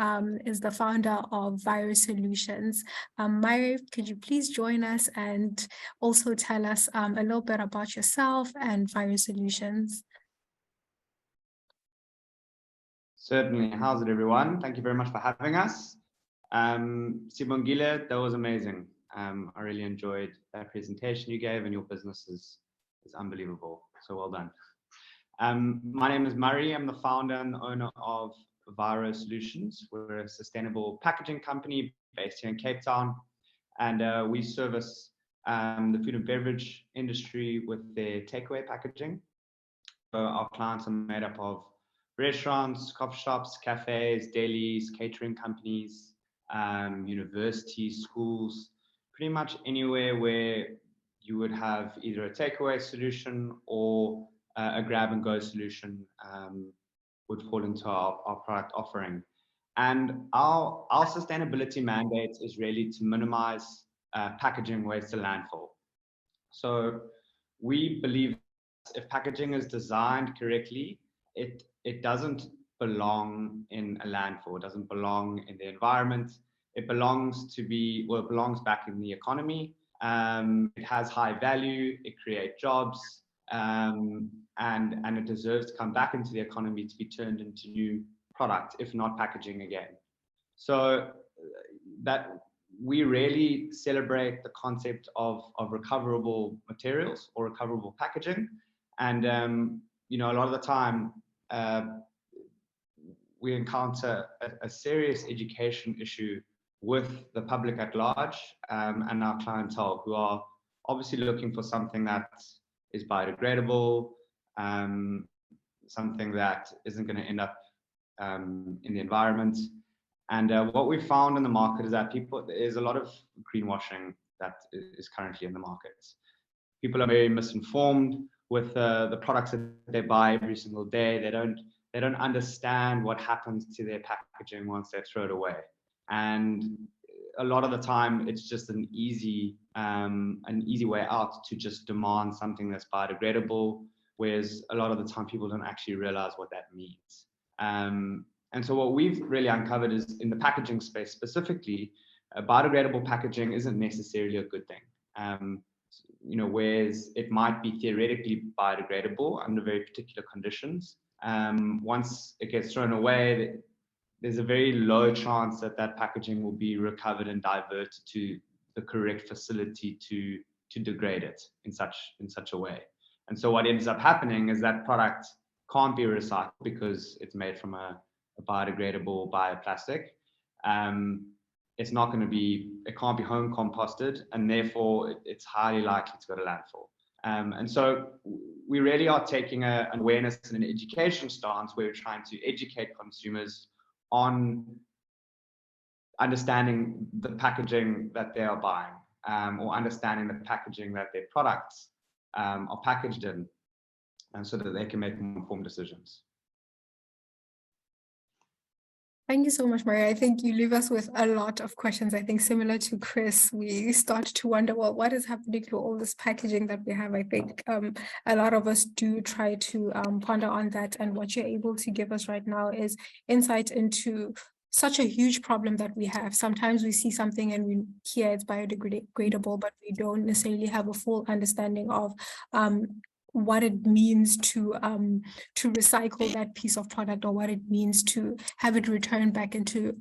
is the founder of Virus Solutions. Mare, could you please join us and also tell us a little bit about yourself and Virus Solutions? Certainly. How's it, everyone? Thank you very much for having us. Sibongile, that was amazing. I really enjoyed that presentation you gave, and your business is unbelievable. So well done. My name is Murray. I'm the founder and owner of Viro Solutions. We're a sustainable packaging company based here in Cape Town, and we service the food and beverage industry with their takeaway packaging. So our clients are made up of restaurants, coffee shops, cafes, delis, catering companies, universities, schools, pretty much anywhere where you would have either a takeaway solution or a grab and go solution would fall into our product offering. And our sustainability mandate is really to minimize packaging waste to landfill. So we believe if packaging is designed correctly, it doesn't belong in a landfill, it doesn't belong in the environment. It belongs to be, well, it belongs back in the economy. It has high value, it creates jobs, and it deserves to come back into the economy to be turned into new product, if not packaging again. So that we really celebrate the concept of recoverable materials or recoverable packaging. And you know, a lot of the time we encounter a serious education issue with the public at large and our clientele, who are obviously looking for something that is biodegradable, something that isn't going to end up in the environment. And what we found in the market is that there's a lot of greenwashing that is currently in the market. People are very misinformed with the products that they buy every single day. They don't understand what happens to their packaging once they throw it away. And a lot of the time, it's just an easy way out to just demand something that's biodegradable, whereas a lot of the time people don't actually realize what that means. And so what we've really uncovered is in the packaging space specifically, biodegradable packaging isn't necessarily a good thing. You know, whereas it might be theoretically biodegradable under very particular conditions, once it gets thrown away, there's a very low chance that that packaging will be recovered and diverted to the correct facility to degrade it in such a way. And so what ends up happening is that product can't be recycled because it's made from a biodegradable bioplastic. It's not going to be, it can't be home composted, and therefore it's highly likely to go to landfill. And so we really are taking an awareness and an education stance where we're trying to educate consumers on understanding the packaging that they are buying, or understanding the packaging that their products are packaged in, and so that they can make more informed decisions. Thank you so much, Maria. I think you leave us with a lot of questions. I think similar to Chris, we start to wonder, well, what is happening to all this packaging that we have? I think a lot of us do try to ponder on that. And what you're able to give us right now is insight into such a huge problem that we have. Sometimes we see something and we hear it's biodegradable, but we don't necessarily have a full understanding of what it means to recycle that piece of product, or what it means to have it returned back into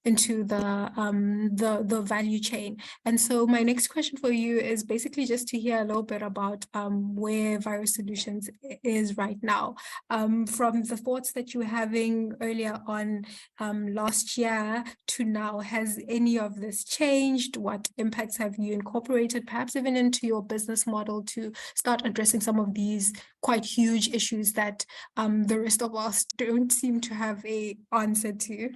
the value chain. And so my next question for you is basically just to hear a little bit about where Viro Solutions is right now. From the thoughts that you were having earlier on last year to now, has any of this changed? What impacts have you incorporated, perhaps even into your business model, to start addressing some of these quite huge issues that the rest of us don't seem to have an answer to?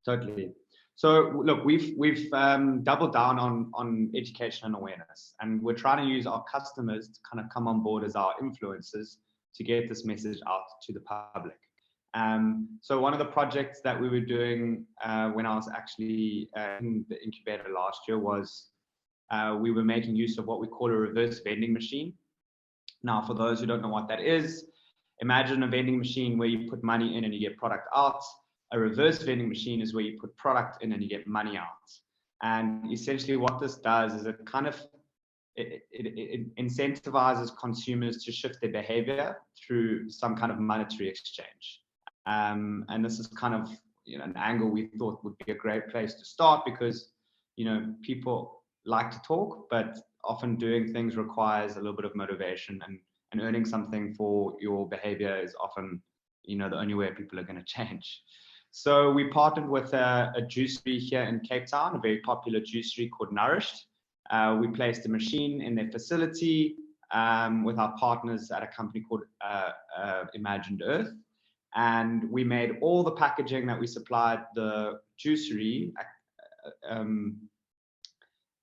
Totally. So look, we've doubled down on education and awareness, and we're trying to use our customers to kind of come on board as our influencers to get this message out to the public. So one of the projects that we were doing when I was actually in the incubator last year was we were making use of what we call a reverse vending machine. Now, for those who don't know what that is, imagine a vending machine where you put money in and you get product out. A reverse vending machine is where you put product in and you get money out. And essentially what this does is it kind of it incentivizes consumers to shift their behavior through some kind of monetary exchange. And this is kind of, you know, an angle we thought would be a great place to start, because, you know, people like to talk, but often doing things requires a little bit of motivation and earning something for your behavior is often, the only way people are going to change. So we partnered with a juicery here in Cape Town, a very popular juicery called Nourished. We placed a machine in their facility with our partners at a company called Imagined Earth. And we made all the packaging that we supplied the juicery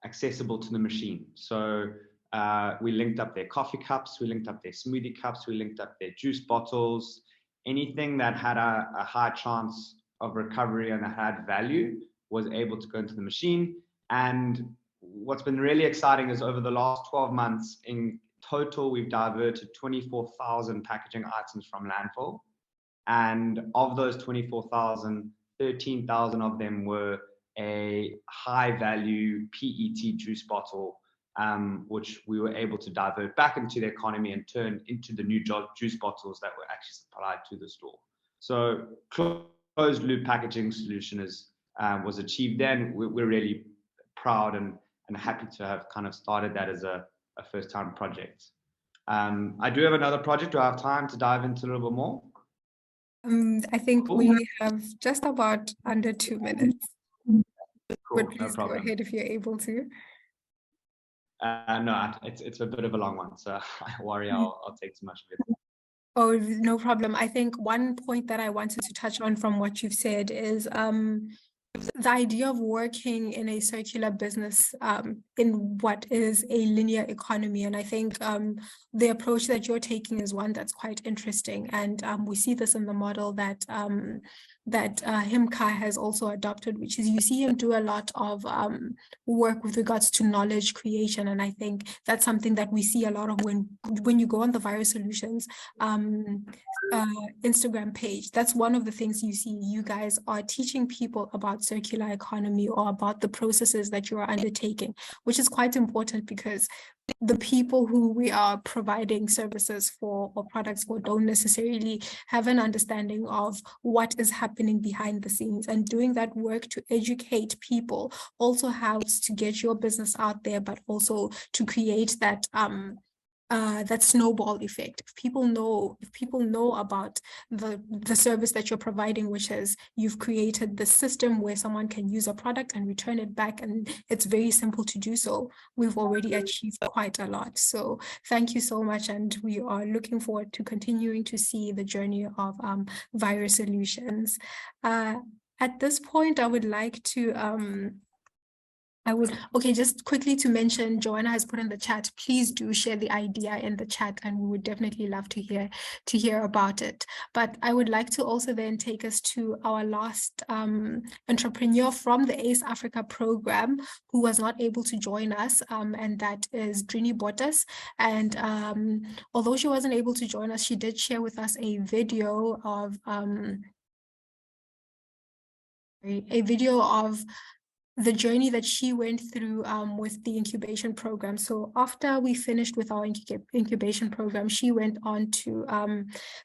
accessible to the machine. So we linked up their coffee cups, we linked up their smoothie cups, we linked up their juice bottles, anything that had a high chance of recovery and that had value was able to go into the machine. And what's been really exciting is over the last 12 months, in total, we've diverted 24,000 packaging items from landfill. And of those 24,000, 13,000 of them were a high value PET juice bottle, which we were able to divert back into the economy and turn into the new juice bottles that were actually supplied to the store. So closed loop packaging solution was achieved then. We're really proud and happy to have kind of started that as a first time project. I do have another project. Do I have time to dive into a little bit more? I think we have just about under 2 minutes. Cool, But please no go ahead if you're able to. No, it's a bit of a long one, so I worry I'll take too much of it. Oh, no problem. I think one point that I wanted to touch on from what you've said is the idea of working in a circular business in what is a linear economy. And I think the approach that you're taking is one that's quite interesting. And we see this in the model that Himka has also adopted, which is you see him do a lot of work with regards to knowledge creation. And I think that's something that we see a lot of when you go on the Virus Solutions Instagram page. That's one of the things you see. You guys are teaching people about circular economy or about the processes that you are undertaking, which is quite important because the people who we are providing services for or products for don't necessarily have an understanding of what is happening behind the scenes. And doing that work to educate people also helps to get your business out there, but also to create that snowball effect. If people know about the service that you're providing, which is you've created the system where someone can use a product and return it back, and it's very simple to do so, we've already achieved quite a lot. So thank you so much, and we are looking forward to continuing to see the journey of Virus Solutions. At this point, I would like to just quickly to mention, Joanna has put in the chat, please do share the idea in the chat, and we would definitely love to hear about it. But I would like to also then take us to our last entrepreneur from the ACE Africa program who was not able to join us, and that is Drini Bottas. And although she wasn't able to join us, she did share with us a video of the journey that she went through with the incubation program. So after we finished with our incubation program, she went on to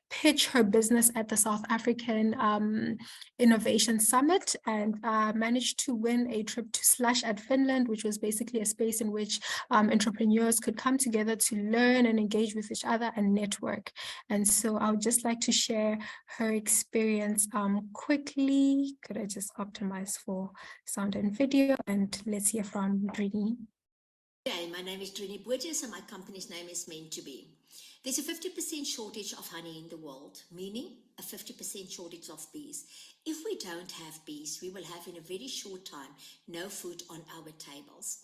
pitch her business at the South African Innovation Summit and managed to win a trip to Slush at Finland, which was basically a space in which entrepreneurs could come together to learn and engage with each other and network. And so I would just like to share her experience quickly. Could I just optimize for sound and video, and let's hear from Drini. Hey, my name is Drini Bottas and my company's name is Meant to Be. There's a 50% shortage of honey in the world, meaning a 50% shortage of bees. If we don't have bees, we will have in a very short time no food on our tables.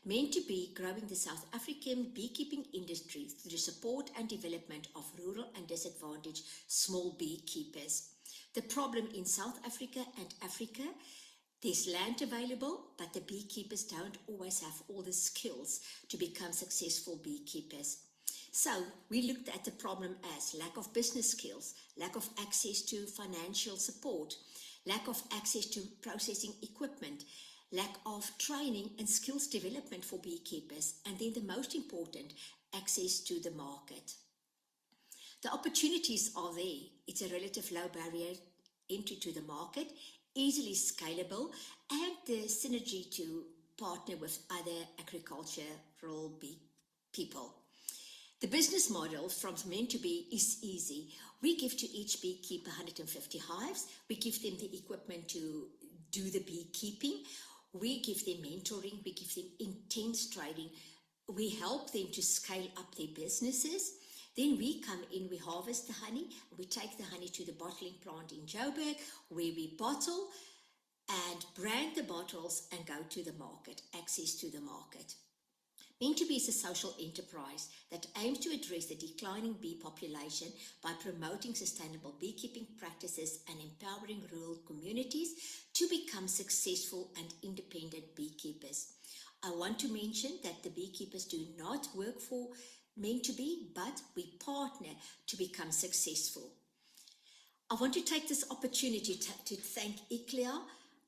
Meant to Be growing the South African beekeeping industry through the support and development of rural and disadvantaged small beekeepers. The problem in South Africa and Africa, there's land available, but the beekeepers don't always have all the skills to become successful beekeepers. So we looked at the problem as lack of business skills, lack of access to financial support, lack of access to processing equipment, lack of training and skills development for beekeepers, and then the most important, access to the market. The opportunities are there. It's a relative low barrier entry to the market, easily scalable, and the synergy to partner with other agricultural people. The business model from meant to be is easy. We give to each beekeeper 150 hives. We give them the equipment to do the beekeeping. We give them mentoring. We give them intense training. We help them to scale up their businesses. Then we come in, we harvest the honey, we take the honey to the bottling plant in Joburg, where we bottle and brand the bottles and go to the market, access to the market. Meant to be is a social enterprise that aims to address the declining bee population by promoting sustainable beekeeping practices and empowering rural communities to become successful and independent beekeepers. I want to mention that the beekeepers do not work for Meant to be, but we partner to become successful. I want to take this opportunity to thank ICLEA,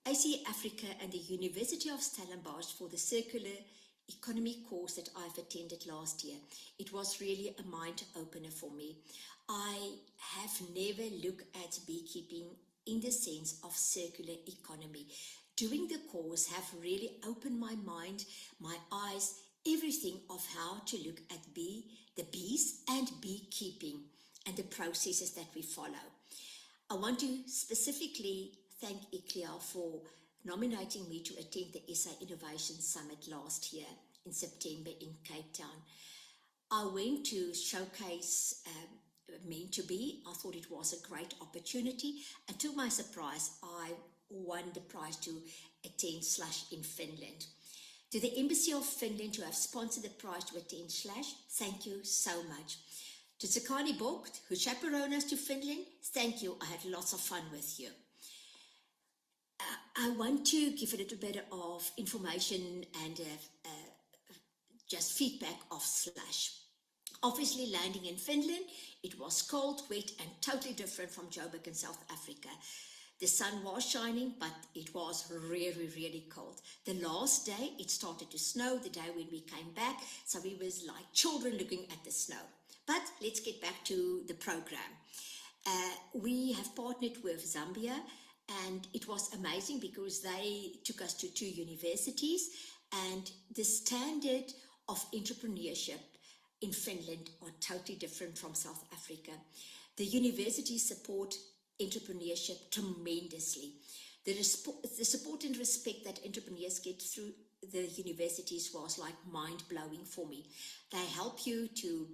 ACE Africa and the University of Stellenbosch for the circular economy course that I've attended last year. It was really a mind opener for me. I have never looked at beekeeping in the sense of circular economy. Doing the course have really opened my mind, my eyes, everything of how to look at the bees and beekeeping and the processes that we follow. I want to specifically thank ICLEA for nominating me to attend the SA Innovation Summit last year in September in Cape Town. I went to showcase Meant to Be. I thought it was a great opportunity, and to my surprise, I won the prize to attend Slash in Finland. To the Embassy of Finland who have sponsored the prize to attend Slash, thank you so much. To Tsakani Bokt, who chaperoned us to Finland, thank you. I had lots of fun with you. I want to give a little bit of information and just feedback of Slash. Obviously, landing in Finland, it was cold, wet, and totally different from Joburg in South Africa. The sun was shining, but it was really, really cold. The last day, it started to snow, the day when we came back, so we was like children looking at the snow. But let's get back to the program. We have partnered with Zambia, and it was amazing because they took us to 2 universities, and the standard of entrepreneurship in Finland are totally different from South Africa. The universities support entrepreneurship tremendously. The support and respect that entrepreneurs get through the universities was like mind-blowing for me. They help you to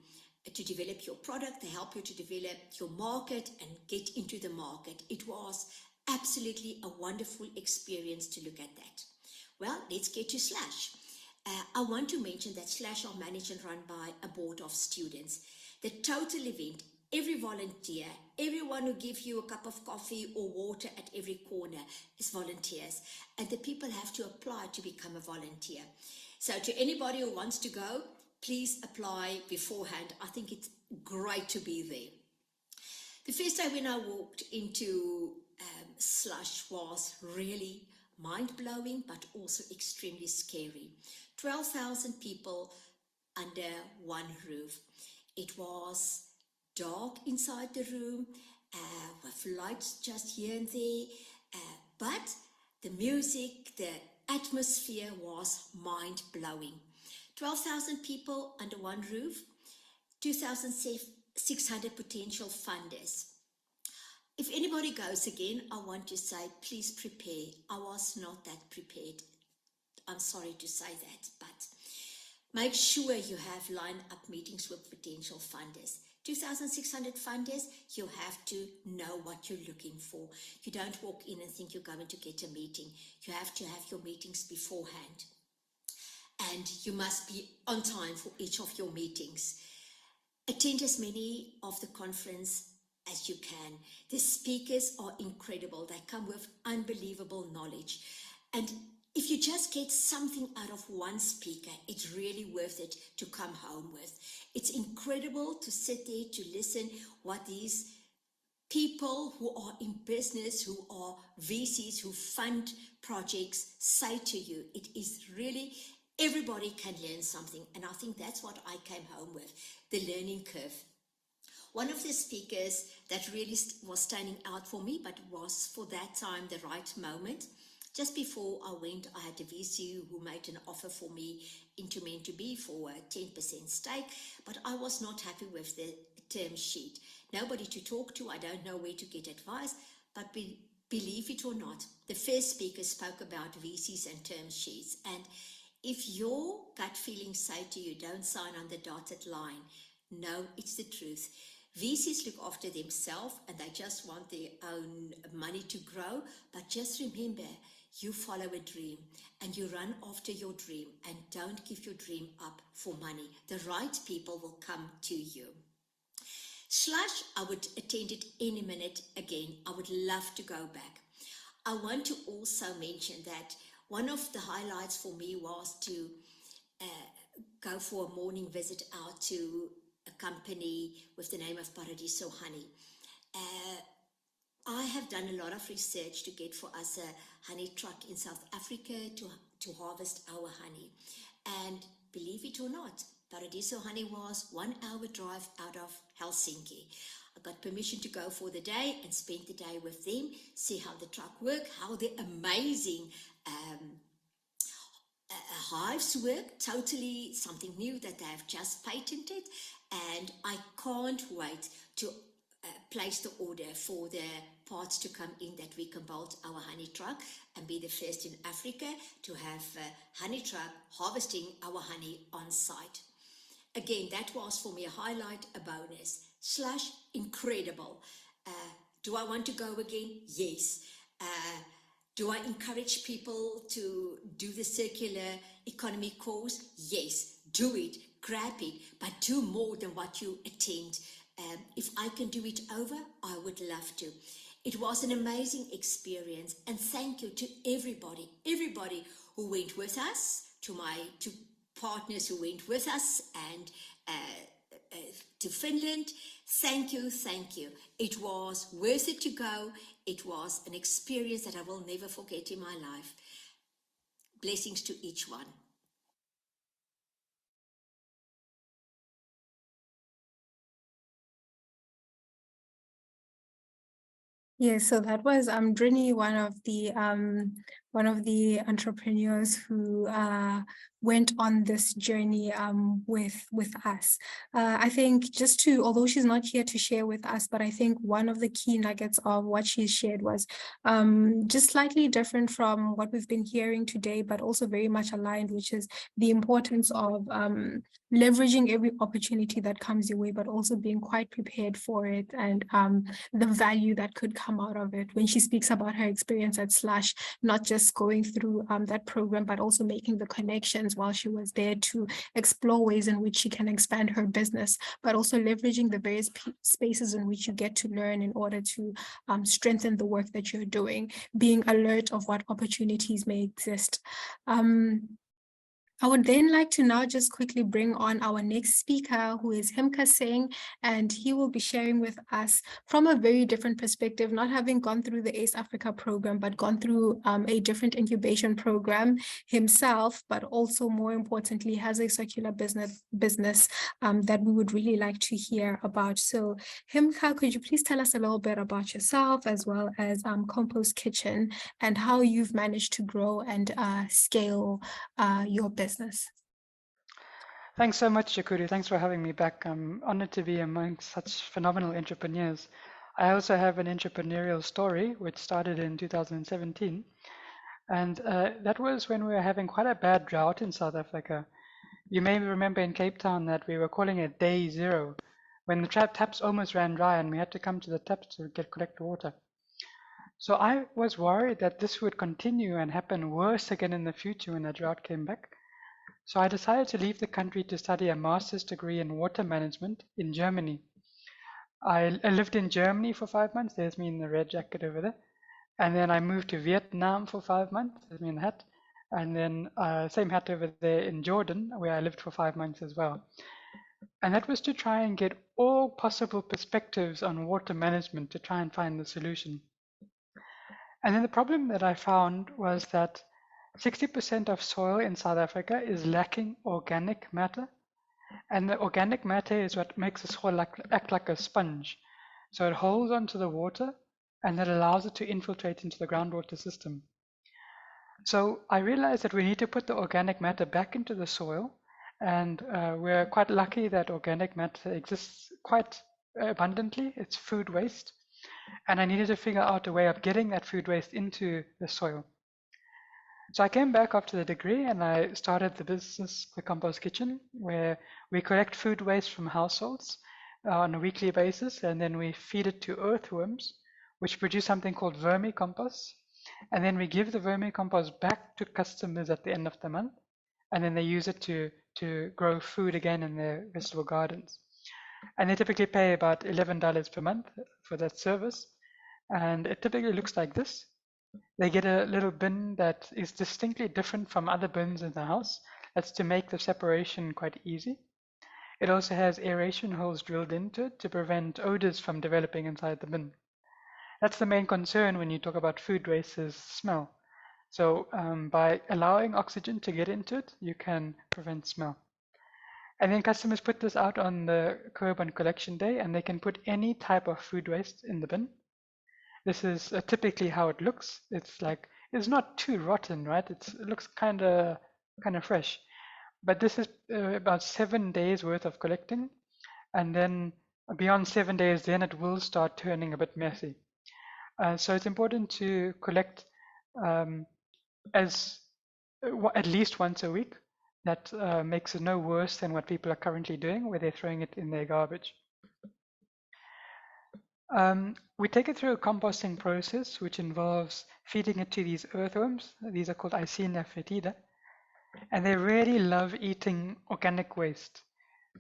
develop your product, they help you to develop your market and get into the market. It was absolutely a wonderful experience to look at that. Well, let's get to Slash. I want to mention that Slash are managed and run by a board of students. The total event, every volunteer, everyone who gives you a cup of coffee or water at every corner is volunteers. And the people have to apply to become a volunteer. So to anybody who wants to go, please apply beforehand. I think it's great to be there. The first day when I walked into Slush was really mind-blowing, but also extremely scary. 12,000 people under one roof. It was dark inside the room, with lights just here and there, but the music, the atmosphere was mind-blowing. 12,000 people under one roof, 2,600 potential funders. If anybody goes again, I want to say, please prepare. I was not that prepared. I'm sorry to say that, but make sure you have lined up meetings with potential funders. 2,600 funders, you have to know what you're looking for. You don't walk in and think you're going to get a meeting. You have to have your meetings beforehand. And you must be on time for each of your meetings. Attend as many of the conference as you can. The speakers are incredible. They come with unbelievable knowledge. And if you just get something out of one speaker, it's really worth it to come home with. It's incredible to sit there to listen what these people who are in business, who are VCs, who fund projects say to you. It is really, everybody can learn something. And I think that's what I came home with, the learning curve. One of the speakers that really was standing out for me, but was for that time the right moment, Just before I went, I had a VC who made an offer for me into Meant to Be for a 10% stake, but I was not happy with the term sheet. Nobody to talk to, I don't know where to get advice, but believe it or not, the first speaker spoke about VCs and term sheets, and if your gut feelings say to you, don't sign on the dotted line, no, it's the truth. VCs look after themselves and they just want their own money to grow. But just remember, you follow a dream and you run after your dream, and don't give your dream up for money. The right people will come to you. Slush, I would attend it any minute again. I would love to go back. I want to also mention that one of the highlights for me was to go for a morning visit out to a company with the name of Paradiso Honey. I have done a lot of research to get for us a honey truck in South Africa to harvest our honey. And believe it or not, Paradiso Honey was 1 hour drive out of Helsinki. I got permission to go for the day and spend the day with them, see how the truck worked, how the amazing hives work, totally something new that they have just patented. And I can't wait to place the order for the parts to come in that we can build our honey truck and be the first in Africa to have a honey truck harvesting our honey on site. Again, that was for me a highlight, a bonus. Slush, incredible. Do I want to go again? Yes. Do I encourage people to do the circular economy course? Yes. Do it, grab it, but do more than what you attend. If I can do it over, I would love to. It was an amazing experience, and thank you to everybody who went with us, to partners who went with us, and to Finland. Thank you. It was worth it to go. It was an experience that I will never forget in my life. Blessings to each one. Yeah, so that was Drini, one of the entrepreneurs who went on this journey with us. I think although she's not here to share with us, but I think one of the key nuggets of what she shared was just slightly different from what we've been hearing today, but also very much aligned, which is the importance of leveraging every opportunity that comes your way, but also being quite prepared for it, and the value that could come out of it. When she speaks about her experience at Slush, not just going through that program, but also making the connections while she was there to explore ways in which she can expand her business, but also leveraging the various spaces in which you get to learn in order to strengthen the work that you're doing, being alert of what opportunities may exist. I would then like to now just quickly bring on our next speaker, who is Himka Singh, and he will be sharing with us from a very different perspective, not having gone through the ACE Africa program, but gone through a different incubation program himself, but also more importantly, has a circular business that we would really like to hear about. So Himka, could you please tell us a little bit about yourself, as well as Compost Kitchen, and how you've managed to grow and scale your business? Thanks so much, Jakuru. Thanks for having me back. I'm honored to be amongst such phenomenal entrepreneurs. I also have an entrepreneurial story, which started in 2017. And that was when we were having quite a bad drought in South Africa. You may remember in Cape Town that we were calling it day zero, when the taps almost ran dry and we had to come to the taps to collect water. So I was worried that this would continue and happen worse again in the future when the drought came back. So I decided to leave the country to study a master's degree in water management in Germany. I lived in Germany for 5 months. There's me in the red jacket over there. And then I moved to Vietnam for 5 months. There's me in the hat. And then same hat over there in Jordan, where I lived for 5 months as well. And that was to try and get all possible perspectives on water management to try and find the solution. And then the problem that I found was that 60% of soil in South Africa is lacking organic matter, and the organic matter is what makes the soil act like a sponge. So it holds onto the water and that allows it to infiltrate into the groundwater system. So I realized that we need to put the organic matter back into the soil, and we're quite lucky that organic matter exists quite abundantly. It's food waste, and I needed to figure out a way of getting that food waste into the soil. So I came back after the degree and I started the business, the Compost Kitchen, where we collect food waste from households on a weekly basis, and then we feed it to earthworms, which produce something called vermicompost. And then we give the vermicompost back to customers at the end of the month, and then they use it to grow food again in their vegetable gardens. And they typically pay about $11 per month for that service. And it typically looks like this. They get a little bin that is distinctly different from other bins in the house. That's to make the separation quite easy. It also has aeration holes drilled into it to prevent odors from developing inside the bin. That's the main concern when you talk about food waste is smell. So by allowing oxygen to get into it, you can prevent smell. And then customers put this out on the curb on collection day, and they can put any type of food waste in the bin. This is typically how it looks. It's not too rotten, right? It looks kind of fresh. But this is about 7 days worth of collecting, and then beyond 7 days, then it will start turning a bit messy. So it's important to collect at least once a week. That makes it no worse than what people are currently doing, where they're throwing it in their garbage. We take it through a composting process, which involves feeding it to these earthworms. These are called Icenia fetida, and they really love eating organic waste.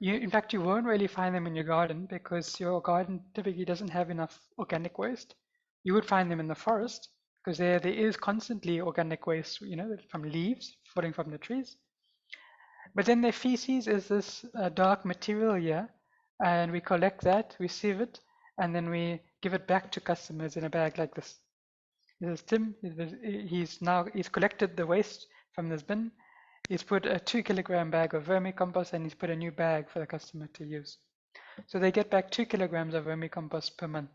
In fact, you won't really find them in your garden because your garden typically doesn't have enough organic waste. You would find them in the forest because there is constantly organic waste, from leaves falling from the trees. But then their feces is this dark material here, and we collect that, we sieve it, and then we give it back to customers in a bag like this. This is Tim. He's collected the waste from this bin. He's put a 2-kilogram bag of vermicompost, and he's put a new bag for the customer to use. So they get back 2 kilograms of vermicompost per month.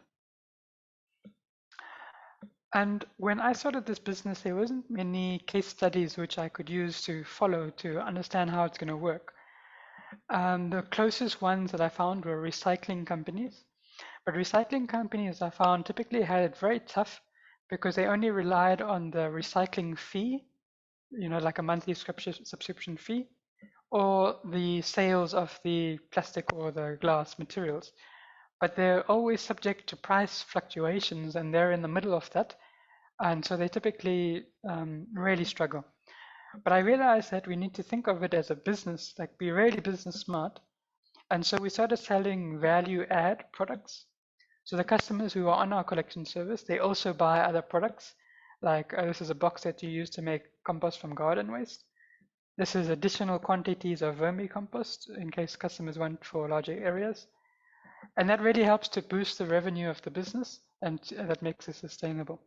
And when I started this business, there wasn't many case studies which I could use to follow to understand how it's going to work. The closest ones that I found were recycling companies. But recycling companies I found typically had it very tough because they only relied on the recycling fee, like a monthly subscription fee, or the sales of the plastic or the glass materials. But they're always subject to price fluctuations, and they're in the middle of that. And so they typically really struggle. But I realized that we need to think of it as a business, like be really business smart. And so we started selling value add products. So the customers who are on our collection service, they also buy other products. Like this is a box that you use to make compost from garden waste. This is additional quantities of vermicompost in case customers want for larger areas. And that really helps to boost the revenue of the business, and that makes it sustainable.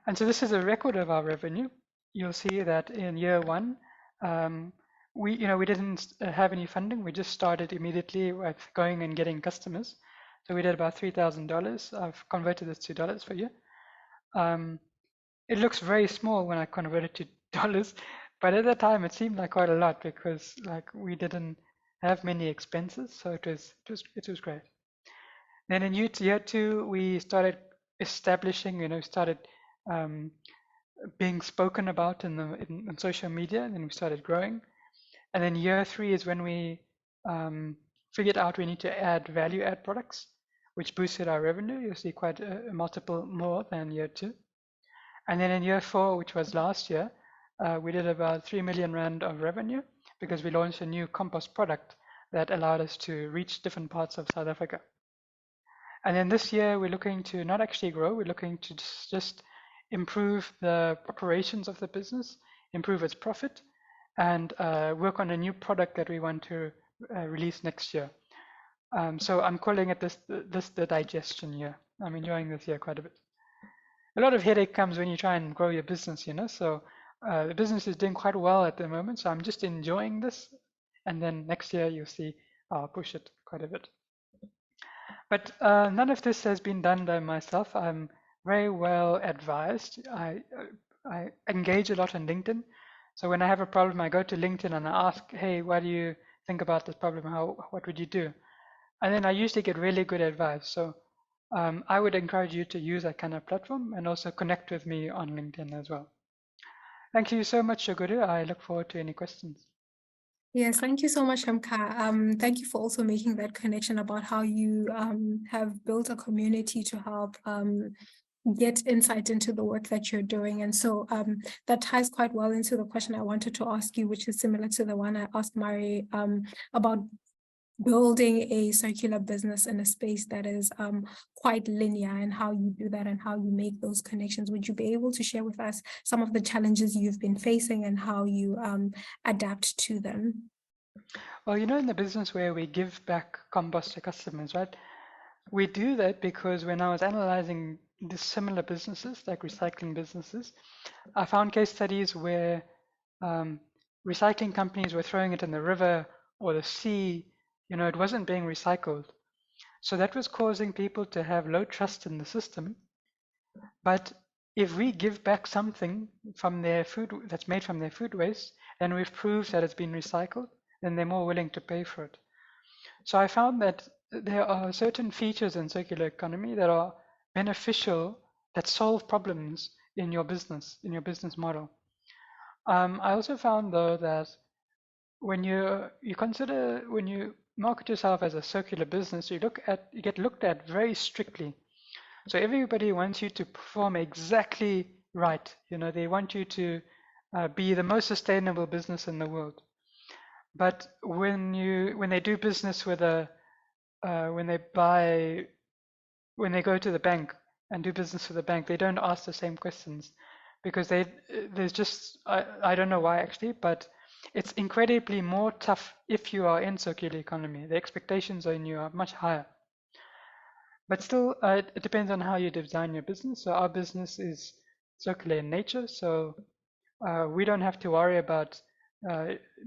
And so this is a record of our revenue. You'll see that in year one, we didn't have any funding. We just started immediately with going and getting customers. So we did about $3,000. I've converted this to dollars for you. It looks very small when I convert it to dollars, but at the time it seemed like quite a lot because we didn't have many expenses, so it was great. Then in year two, we started establishing, started being spoken about in social media, and then we started growing. And then year three is when we figured out we need to add value add products, which boosted our revenue. You'll see quite a multiple more than year two. And then in year four, which was last year, we did about 3 million Rand of revenue because we launched a new compost product that allowed us to reach different parts of South Africa. And then this year, we're looking to not actually grow, we're looking to just improve the operations of the business, improve its profit, and work on a new product that we want to release next year. So I'm calling it the digestion year. I'm enjoying this year quite a bit. A lot of headache comes when you try and grow your business, so the business is doing quite well at the moment, so I'm just enjoying this, and then next year you'll see I'll push it quite a bit. But none of this has been done by myself. I'm very well advised. I engage a lot on LinkedIn. So when I have a problem, I go to LinkedIn and I ask, hey, what do you think about this problem? What would you do? And then I usually get really good advice. So I would encourage you to use that kind of platform and also connect with me on LinkedIn as well. Thank you so much, Shoguru. I look forward to any questions. Yes, thank you so much, Emka. Thank you for also making that connection about how you have built a community to help get insight into the work that you're doing. And so that ties quite well into the question I wanted to ask you, which is similar to the one I asked Mari about building a circular business in a space that is quite linear, and how you do that and how you make those connections. Would you be able to share with us some of the challenges you've been facing and how you adapt to them? Well, you know, in the business where we give back compost to customers, right? We do that because when I was analyzing the similar businesses, like recycling businesses, I found case studies where recycling companies were throwing it in the river or the sea. You know, it wasn't being recycled. So that was causing people to have low trust in the system. But if we give back something from their food that's made from their food waste, and we've proved that it's been recycled, then they're more willing to pay for it. So I found that there are certain features in circular economy that are beneficial, that solve problems in your business model. I also found though that when you market yourself as a circular business, you get looked at very strictly. So everybody wants you to perform exactly right. You know, they want you to be the most sustainable business in the world. But when they do business with when they go to the bank and do business with the bank, they don't ask the same questions, because there's just I don't know why actually, but it's incredibly more tough if you are in circular economy. The expectations on you are much higher. But still, it depends on how you design your business. So our business is circular in nature, so we don't have to worry about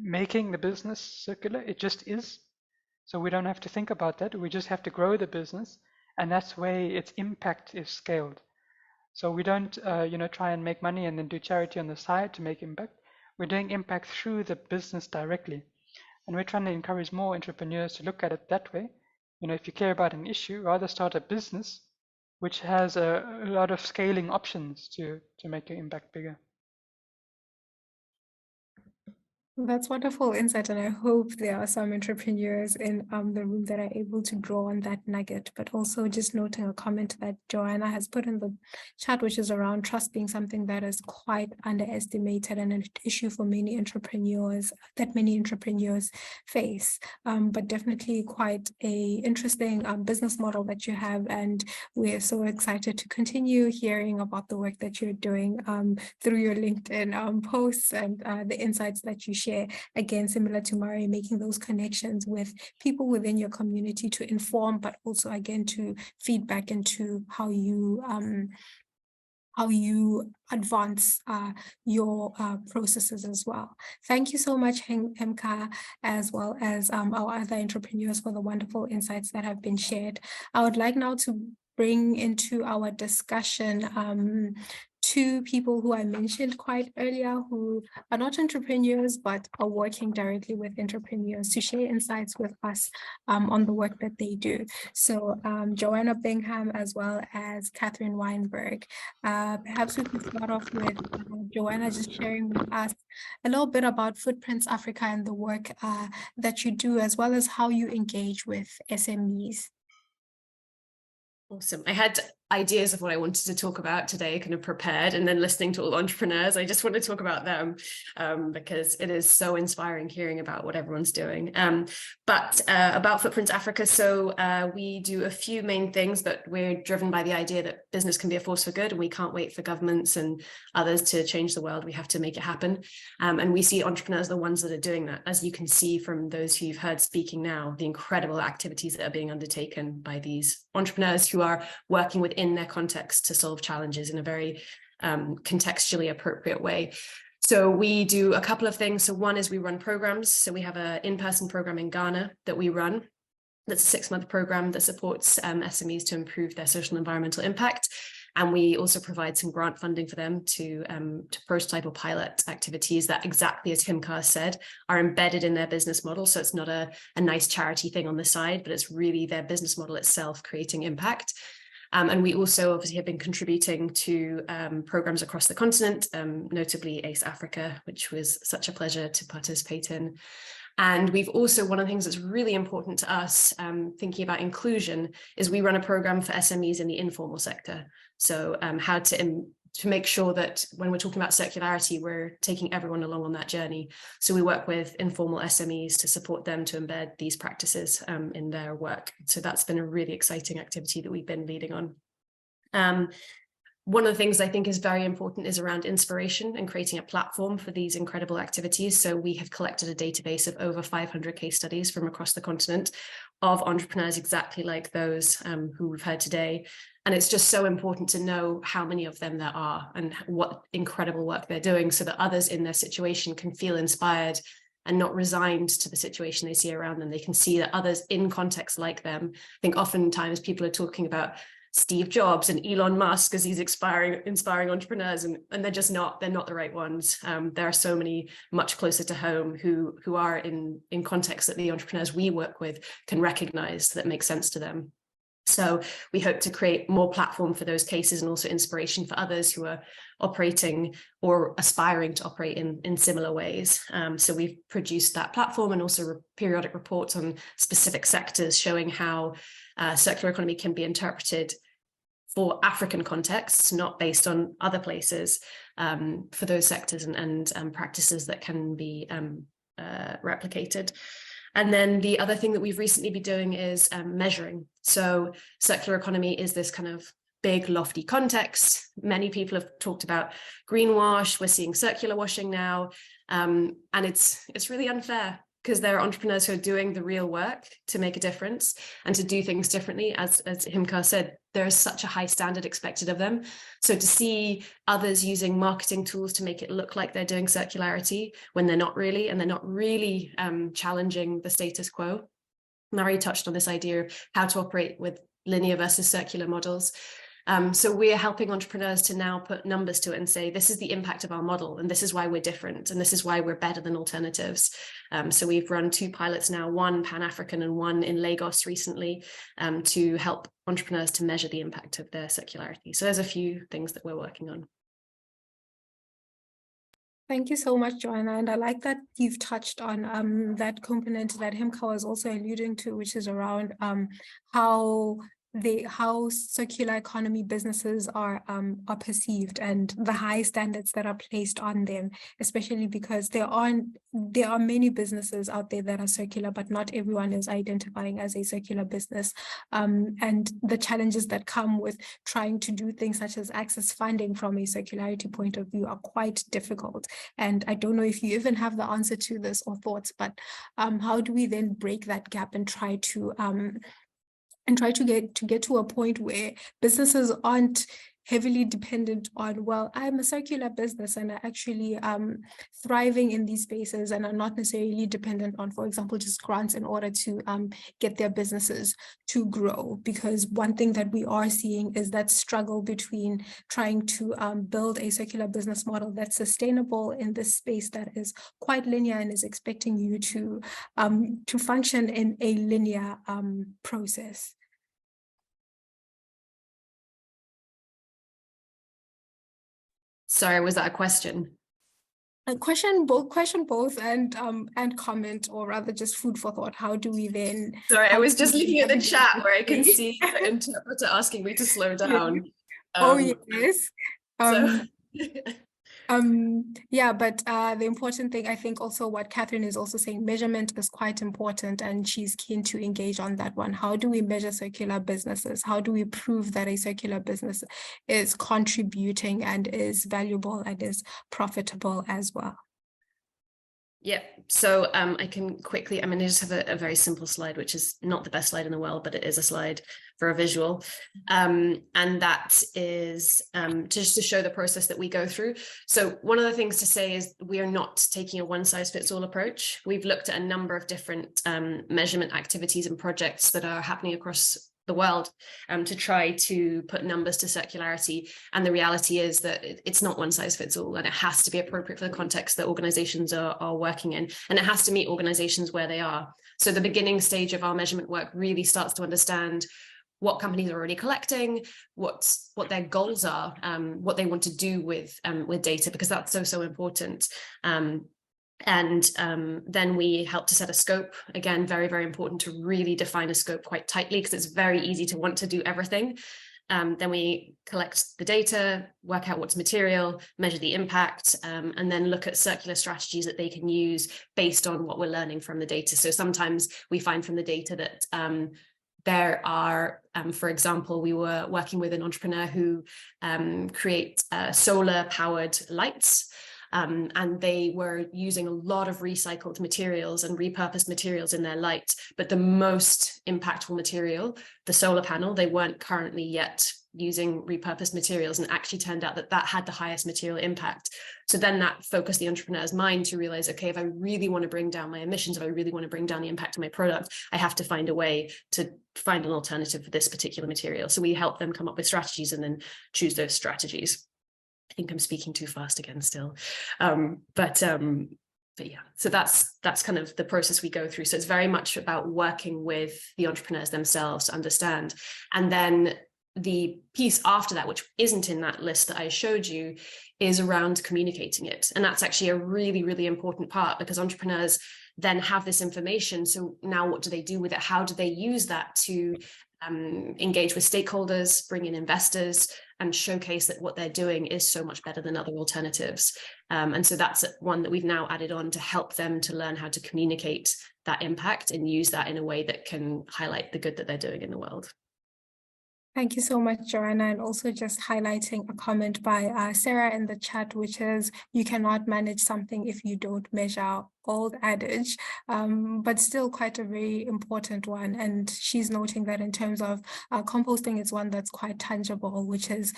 making the business circular. It just is. So we don't have to think about that. We just have to grow the business, and that's where its impact is scaled. So we don't, try and make money and then do charity on the side to make impact. We're doing impact through the business directly, and we're trying to encourage more entrepreneurs to look at it that way. You know, if you care about an issue, rather start a business which has a lot of scaling options to make your impact bigger. That's wonderful insight, and I hope there are some entrepreneurs in the room that are able to draw on that nugget. But also just noting a comment that Joanna has put in the chat, which is around trust being something that is quite underestimated and an issue for many entrepreneurs face. But definitely quite a interesting business model that you have, and we're so excited to continue hearing about the work that you're doing through your LinkedIn posts and the insights that you share. Again, similar to Mari, making those connections with people within your community to inform, but also again to feed back into how you advance your processes as well. Thank you so much, Emka, as well as our other entrepreneurs, for the wonderful insights that have been shared. I would like now to bring into our discussion two people who I mentioned quite earlier, who are not entrepreneurs, but are working directly with entrepreneurs to share insights with us on the work that they do. So Joanna Bingham, as well as Catherine Weinberg. Perhaps we could start off with Joanna just sharing with us a little bit about Footprints Africa and the work that you do, as well as how you engage with SMEs. Awesome. I had ideas of what I wanted to talk about today, kind of prepared, and then listening to all the entrepreneurs, I just want to talk about them because it is so inspiring hearing about what everyone's doing. But about Footprints Africa, so we do a few main things, but we're driven by the idea that business can be a force for good, and we can't wait for governments and others to change the world. We have to make it happen. And we see entrepreneurs the ones that are doing that, as you can see from those who you've heard speaking now, the incredible activities that are being undertaken by these entrepreneurs who are working within their context to solve challenges in a very contextually appropriate way. So we do a couple of things. So one is we run programs. So we have an in-person program in Ghana that we run. That's a 6-month program that supports SMEs to improve their social and environmental impact. And we also provide some grant funding for them to prototype or pilot activities that, exactly as Himkar said, are embedded in their business model. So it's not a nice charity thing on the side, but it's really their business model itself creating impact. And we also obviously have been contributing to programs across the continent, notably ACE Africa, which was such a pleasure to participate in. And we've also, one of the things that's really important to us, thinking about inclusion, is we run a program for SMEs in the informal sector. So how to make sure that when we're talking about circularity, we're taking everyone along on that journey. So we work with informal SMEs to support them to embed these practices in their work. So that's been a really exciting activity that we've been leading on. One of the things I think is very important is around inspiration and creating a platform for these incredible activities. So we have collected a database of over 500 case studies from across the continent of entrepreneurs exactly like those who we've heard today. And it's just so important to know how many of them there are and what incredible work they're doing, so that others in their situation can feel inspired and not resigned to the situation they see around them. They can see that others in contexts like them. I think oftentimes people are talking about Steve Jobs and Elon Musk as these inspiring entrepreneurs, and they're just not, they're not the right ones. There are so many much closer to home who are in contexts that the entrepreneurs we work with can recognize that make sense to them. So we hope to create more platform for those cases and also inspiration for others who are operating or aspiring to operate in similar ways. So we've produced that platform and also periodic reports on specific sectors showing how circular economy can be interpreted for African contexts, not based on other places, for those sectors and practices that can be replicated. And then the other thing that we've recently been doing is measuring. So circular economy is this kind of big, lofty context. Many people have talked about greenwash. We're seeing circular washing now. And it's really unfair, because there are entrepreneurs who are doing the real work to make a difference and to do things differently. As Himkar said, there is such a high standard expected of them. So to see others using marketing tools to make it look like they're doing circularity when they're not really, and they're not really challenging the status quo. Mary touched on this idea of how to operate with linear versus circular models. So we're helping entrepreneurs to now put numbers to it and say, this is the impact of our model, and this is why we're different, and this is why we're better than alternatives. So we've run 2 pilots now, one Pan-African and one in Lagos recently, to help entrepreneurs to measure the impact of their circularity. So there's a few things that we're working on. Thank you so much, Joanna. And I like that you've touched on that component that Himkar was also alluding to, which is around how circular economy businesses are perceived and the high standards that are placed on them, especially because there are many businesses out there that are circular, but not everyone is identifying as a circular business. And the challenges that come with trying to do things such as access funding from a circularity point of view are quite difficult. And I don't know if you even have the answer to this or thoughts, but how do we then break that gap and try to get to a point where businesses aren't heavily dependent on, well, I'm a circular business and are actually thriving in these spaces and are not necessarily dependent on, for example, just grants in order to get their businesses to grow. Because one thing that we are seeing is that struggle between trying to build a circular business model that's sustainable in this space that is quite linear and is expecting you to function in a linear process. Sorry, was that a question? A question both and comment, or rather just food for thought. How do we then? Sorry, I was just looking at the chat where I can see the interpreter asking me to slow down. Oh yes. Yeah, but the important thing, I think also what Catherine is also saying, measurement is quite important, and she's keen to engage on that one. How do we measure circular businesses? How do we prove that a circular business is contributing and is valuable and is profitable as well? Yeah, so I can quickly, I just have a very simple slide, which is not the best slide in the world, but it is a slide for a visual. And that is just to show the process that we go through. So one of the things to say is we are not taking a one-size-fits-all approach. We've looked at a number of different measurement activities and projects that are happening across the world to try to put numbers to circularity. And the reality is that it's not one size fits all, and it has to be appropriate for the context that organizations are working in. And it has to meet organizations where they are. So the beginning stage of our measurement work really starts to understand what companies are already collecting, what their goals are, what they want to do with data, because that's so important. Then we help to set a scope. Again, very, very important to really define a scope quite tightly, because it's very easy to want to do everything. Then we collect the data, work out what's material, measure the impact, and then look at circular strategies that they can use based on what we're learning from the data. So sometimes we find from the data that there are, for example, we were working with an entrepreneur who create solar-powered lights. And they were using a lot of recycled materials and repurposed materials in their light, but the most impactful material, the solar panel, they weren't currently yet using repurposed materials, and actually turned out that that had the highest material impact. So then that focused the entrepreneur's mind to realize, okay, if I really want to bring down my emissions, if I really want to bring down the impact of my product, I have to find a way to find an alternative for this particular material. So we help them come up with strategies and then choose those strategies. I think I'm speaking too fast again still. But yeah, so that's kind of the process we go through. So it's very much about working with the entrepreneurs themselves to understand. And then the piece after that, which isn't in that list that I showed you, is around communicating it. And that's actually a really, really important part, because entrepreneurs then have this information. So now what do they do with it? How do they use that to engage with stakeholders, bring in investors, and showcase that what they're doing is so much better than other alternatives. And so that's one that we've now added on to help them to learn how to communicate that impact and use that in a way that can highlight the good that they're doing in the world. Thank you so much, Joanna, and also just highlighting a comment by Sarah in the chat, which is, you cannot manage something if you don't measure. Old adage, but still quite a very important one. And she's noting that in terms of composting, it's one that's quite tangible, which is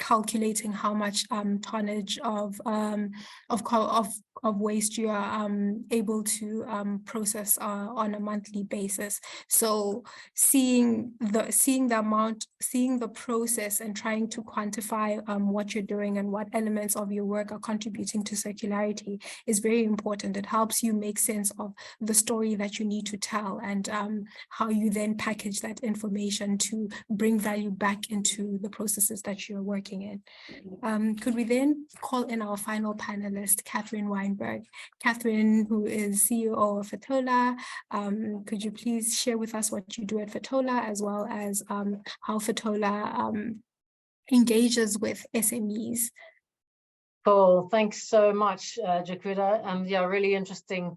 calculating how much tonnage of waste you are able to process on a monthly basis. So seeing the amount, seeing the process, and trying to quantify what you're doing and what elements of your work are contributing to circularity is very important. It helps you make sense of the story that you need to tell, and how you then package that information to bring value back into the processes that you're working in. Could we then call in our final panelist, Catherine Weinberg? Catherine, who is CEO of Fetola, could you please share with us what you do at Fetola, as well as how Fetola engages with SMEs? Cool. Thanks so much, Jaquita. Yeah, really interesting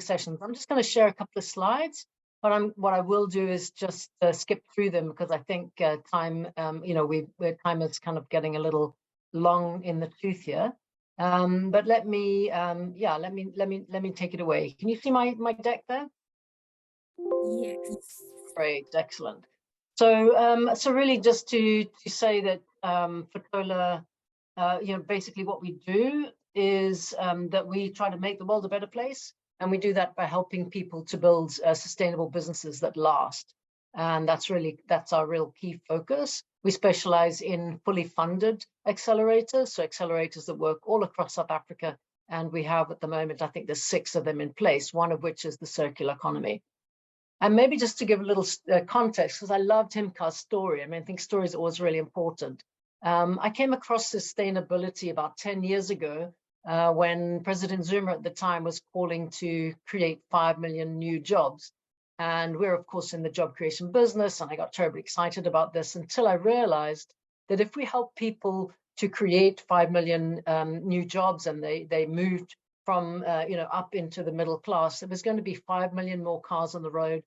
sessions. I'm just going to share a couple of slides, but what I will do is just skip through them, because I think time, time is kind of getting a little long in the tooth here. But let me take it away. Can you see my deck there? Yes. Great, excellent. So really just to say that Fetola, basically what we do is that we try to make the world a better place, and we do that by helping people to build sustainable businesses that last. And that's our real key focus. We specialize in fully funded accelerators, so accelerators that work all across South Africa, and we have at the moment, I think there's 6 of them in place, one of which is the circular economy. And maybe just to give a little context, because I loved Himka's story. I mean, I think stories are always really important. I came across sustainability about 10 years ago when President Zuma at the time was calling to create 5 million new jobs. And we're, of course, in the job creation business, and I got terribly excited about this until I realized that if we help people to create 5 million new jobs, and they moved from up into the middle class, there was going to be 5 million more cars on the road,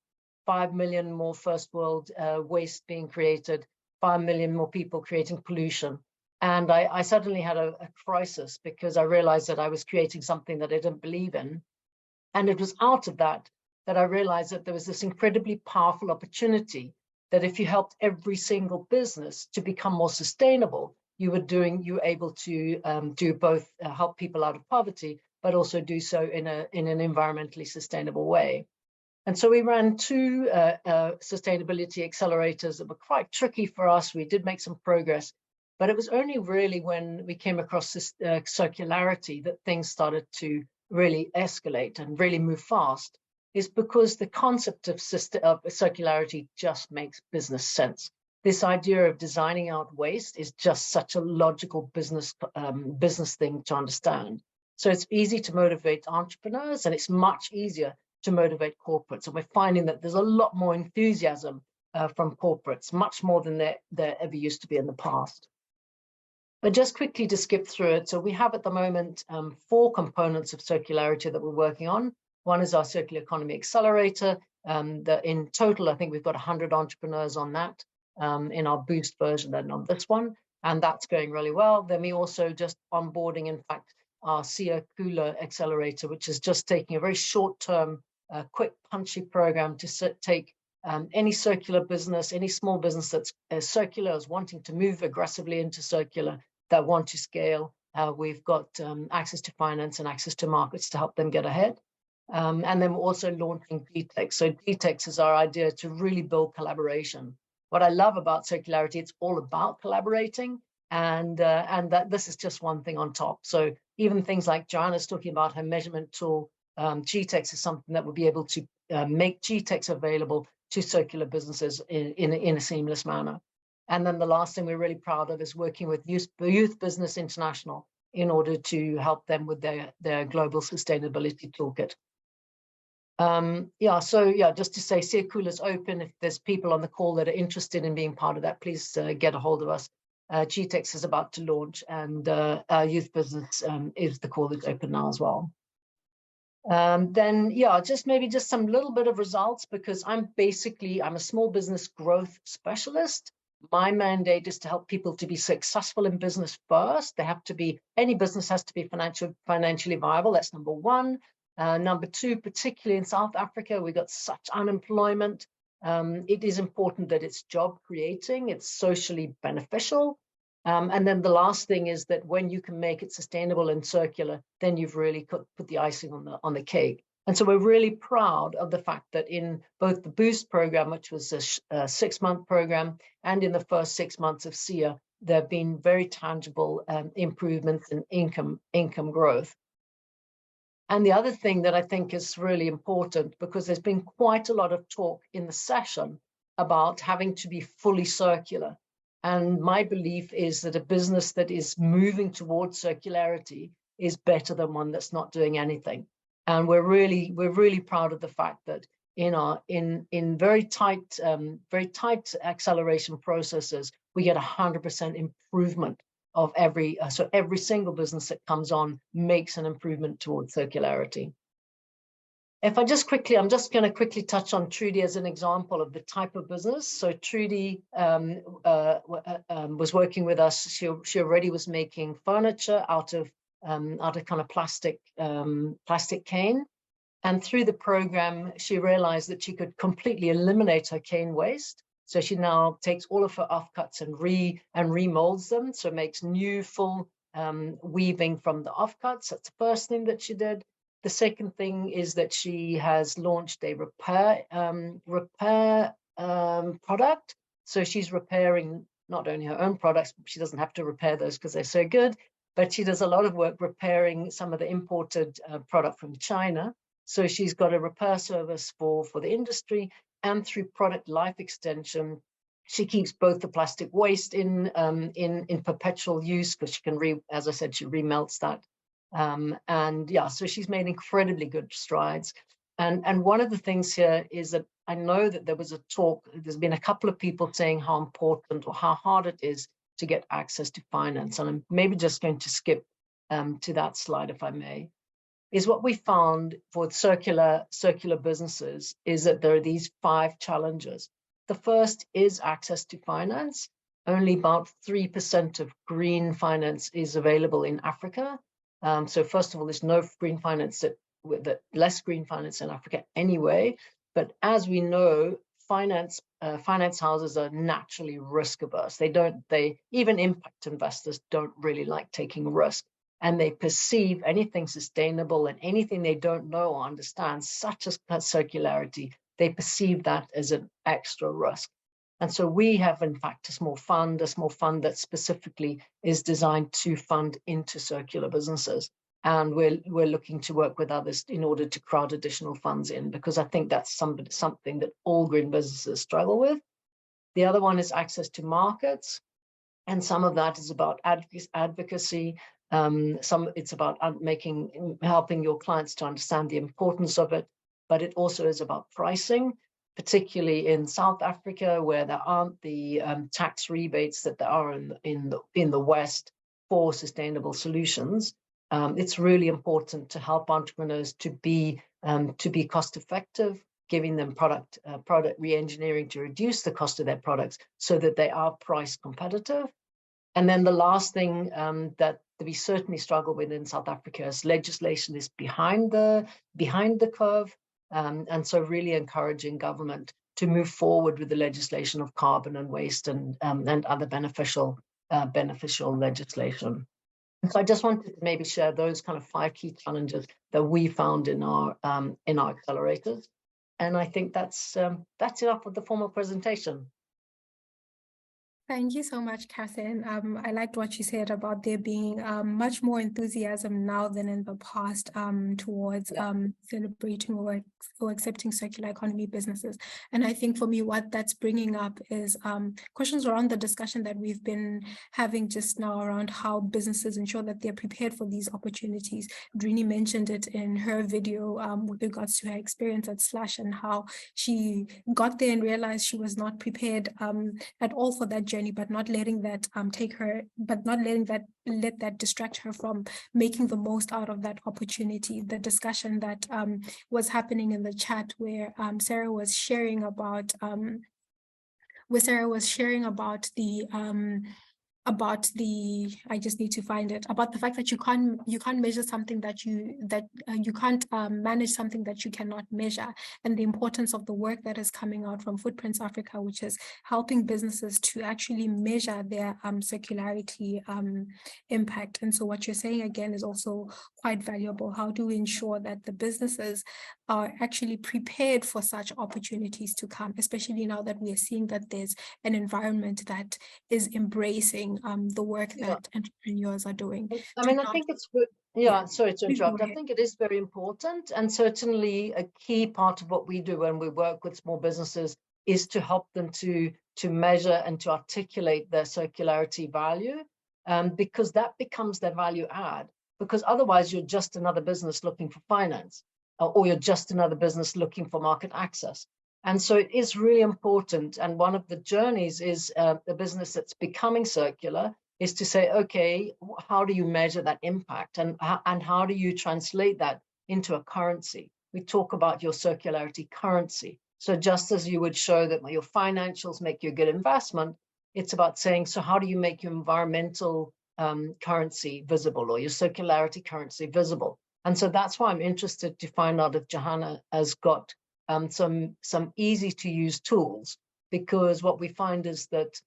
5 million more first world waste being created, 5 million more people creating pollution. And I suddenly had a crisis, because I realized that I was creating something that I didn't believe in. And it was out of that I realized that there was this incredibly powerful opportunity, that if you helped every single business to become more sustainable, you were able to do both help people out of poverty, but also do so in an environmentally sustainable way. And so we ran two sustainability accelerators that were quite tricky for us. We did make some progress, but it was only really when we came across this circularity that things started to really escalate and really move fast, is because the concept of circularity just makes business sense. This idea of designing out waste is just such a logical business thing to understand. So it's easy to motivate entrepreneurs, and it's much easier to motivate corporates. And we're finding that there's a lot more enthusiasm from corporates, much more than there ever used to be in the past. But just quickly to skip through it. So we have at the moment 4 components of circularity that we're working on. One is our Circular Economy Accelerator. In total, I think we've got 100 entrepreneurs on that in our Boost version and on this one. And that's going really well. Then we also just onboarding, in fact, our Circular Accelerator, which is just taking a very short-term, quick, punchy program to take any circular business, any small business that's circular, is wanting to move aggressively into circular, that want to scale. We've got access to finance and access to markets to help them get ahead. And then we're also launching DTEX. So DTEX is our idea to really build collaboration. What I love about circularity, it's all about collaborating, and that this is just one thing on top. So even things like Joanna's talking about her measurement tool, GTEX is something that will be able to make GTEX available to circular businesses in a seamless manner. And then the last thing we're really proud of is working with Youth Business International in order to help them with their global sustainability toolkit. Just to say, Circular is open. If there's people on the call that are interested in being part of that, please get a hold of us. GTEX is about to launch, and Youth Business is the call that's open now as well. Just some little bit of results, because I'm a small business growth specialist. My mandate is to help people to be successful in business first. Any business has to be financially viable. That's number one. Number two, particularly in South Africa, we've got such unemployment. It is important that it's job creating, it's socially beneficial. And then the last thing is that when you can make it sustainable and circular, then you've really put the icing on the cake. And so we're really proud of the fact that in both the Boost program, which was a 6-month program, and in the first 6 months of SEA, there have been very tangible improvements in income growth. And the other thing that I think is really important, because there's been quite a lot of talk in the session about having to be fully circular. And my belief is that a business that is moving towards circularity is better than one that's not doing anything. And we're really proud of the fact that in very tight acceleration processes, we get 100% improvement of every single business that comes on makes an improvement towards circularity. I'm just going to quickly touch on Trudy as an example of the type of business. So Trudy was working with us. She already was making furniture out of kind of plastic cane. And through the program, she realized that she could completely eliminate her cane waste. So she now takes all of her offcuts and remolds them. So makes new full weaving from the offcuts. That's the first thing that she did. The second thing is that she has launched a repair product. So she's repairing not only her own products, but she doesn't have to repair those because they're so good, but she does a lot of work repairing some of the imported product from China. So she's got a repair service for the industry, and through product life extension, she keeps both the plastic waste in perpetual use, because she can as I said, she remelts that. So she's made incredibly good strides. And one of the things here is that I know that there was a talk, there's been a couple of people saying how important or how hard it is to get access to finance. And I'm maybe just going to skip to that slide, if I may. Is what we found for circular businesses is that there are these 5 challenges. The first is access to finance. Only about 3% of green finance is available in Africa. So first of all, there's no green finance less green finance in Africa anyway. But as we know, finance houses are naturally risk averse. Even impact investors don't really like taking risk. and they perceive anything sustainable and anything they don't know or understand, such as circularity, they perceive that as an extra risk. And so we have, in fact, a small fund that specifically is designed to fund into circular businesses. And we're looking to work with others in order to crowd additional funds in, because I think that's something that all green businesses struggle with. The other one is access to markets. And some of that is about advocacy. It's about helping your clients to understand the importance of it, but it also is about pricing, particularly in South Africa, where there aren't the tax rebates that there are in the West for sustainable solutions. It's really important to help entrepreneurs to be cost effective, giving them product re-engineering to reduce the cost of their products so that they are price competitive. And then the last thing that we certainly struggle with in South Africa is legislation is behind the curve. And so really encouraging government to move forward with the legislation of carbon and waste and other beneficial legislation. And so I just wanted to maybe share those kind of 5 key challenges that we found in our accelerators. And I think that's enough of the formal presentation. Thank you so much, Catherine. I liked what you said about there being much more enthusiasm now than in the past towards celebrating or accepting circular economy businesses. And I think for me, what that's bringing up is questions around the discussion that we've been having just now around how businesses ensure that they're prepared for these opportunities. Drini mentioned it in her video with regards to her experience at Slash and how she got there and realized she was not prepared at all for that journey, but not letting that let that distract her from making the most out of that opportunity. The discussion that was happening in the chat where Sarah was sharing about I just need to find it, about the fact that you can't measure something that you can't manage something that you cannot measure, and the importance of the work that is coming out from Footprints Africa, which is helping businesses to actually measure their circularity impact. And so what you're saying again is also quite valuable. How do we ensure that the businesses are actually prepared for such opportunities to come, especially now that we are seeing that there's an environment that is embracing the work that entrepreneurs are doing. I mean, I think it's good. Sorry to interrupt. I think it is very important, and certainly a key part of what we do when we work with small businesses is to help them to measure and to articulate their circularity value, because that becomes their value add. Because otherwise, you're just another business looking for finance, or you're just another business looking for market access. And so it is really important. And one of the journeys is the business that's becoming circular is to say, okay, how do you measure that impact? And how do you translate that into a currency? We talk about your circularity currency. So just as you would show that your financials make you a good investment, it's about saying, so how do you make your environmental currency visible, or your circularity currency visible? And so that's why I'm interested to find out if Johanna has got some easy to use tools, because what we find is that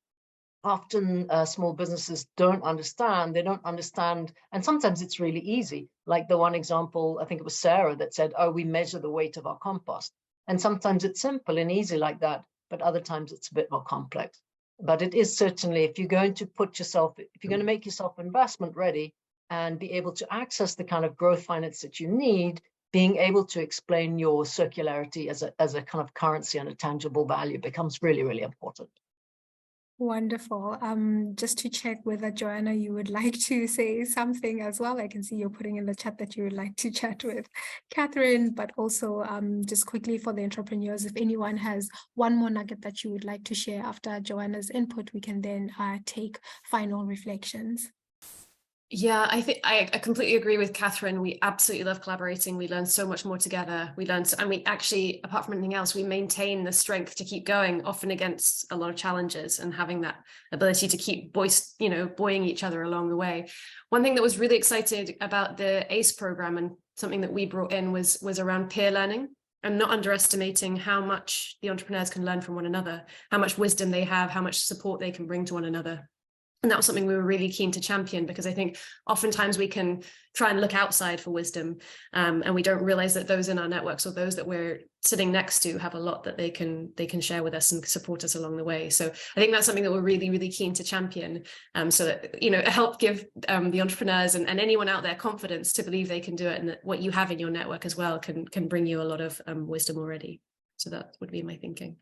often small businesses don't understand, and sometimes it's really easy. Like the one example, I think it was Sarah that said, oh, we measure the weight of our compost. And sometimes it's simple and easy like that, but other times it's a bit more complex. But it is certainly, if you're going to make yourself investment ready and be able to access the kind of growth finance that you need, being able to explain your circularity as a kind of currency and a tangible value becomes really, really important. Wonderful. Just to check whether Joanna, you would like to say something as well. I can see you're putting in the chat that you would like to chat with Catherine, but also just quickly for the entrepreneurs, if anyone has one more nugget that you would like to share after Joanna's input, we can then take final reflections. Yeah, I think I completely agree with Catherine. We absolutely love collaborating. We learn so much more together. And we actually, apart from anything else, we maintain the strength to keep going, often against a lot of challenges, and having that ability to keep buoying each other along the way. One thing that was really exciting about the ACE program, and something that we brought in, was around peer learning, and not underestimating how much the entrepreneurs can learn from one another, how much wisdom they have, how much support they can bring to one another. And that was something we were really keen to champion, because I think oftentimes we can try and look outside for wisdom, and we don't realize that those in our networks or those that we're sitting next to have a lot that they can share with us and support us along the way. So I think that's something that we're really, really keen to champion, so that, you know, help give the entrepreneurs and anyone out there confidence to believe they can do it, and that what you have in your network as well can bring you a lot of wisdom already. So that would be my thinking.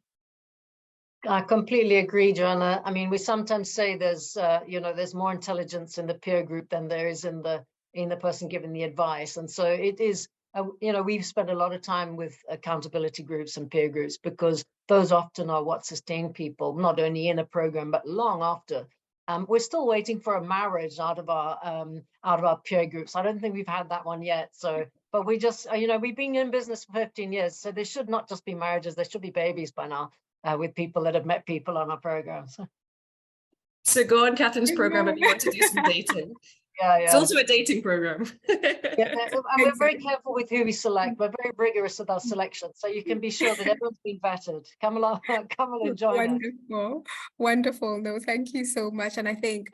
I completely agree, Joanna. I mean, we sometimes say there's, you know, there's more intelligence in the peer group than there is in the person giving the advice. And so it is, you know, we've spent a lot of time with accountability groups and peer groups, because those often are what sustain people, not only in a program, but long after. We're still waiting for a marriage out of our peer groups. I don't think we've had that one yet. So, but we just, you know, we've been in business for 15 years. So there should not just be marriages, there should be babies by now. With people that have met people on our programs. So go on Catherine's program if you want to do some dating. Yeah. It's also a dating program. Yeah, and we're very careful with who we select. We're very rigorous with our selection, so you can be sure that everyone's been vetted. Come along, come and join us. Wonderful. No, thank you so much. And I think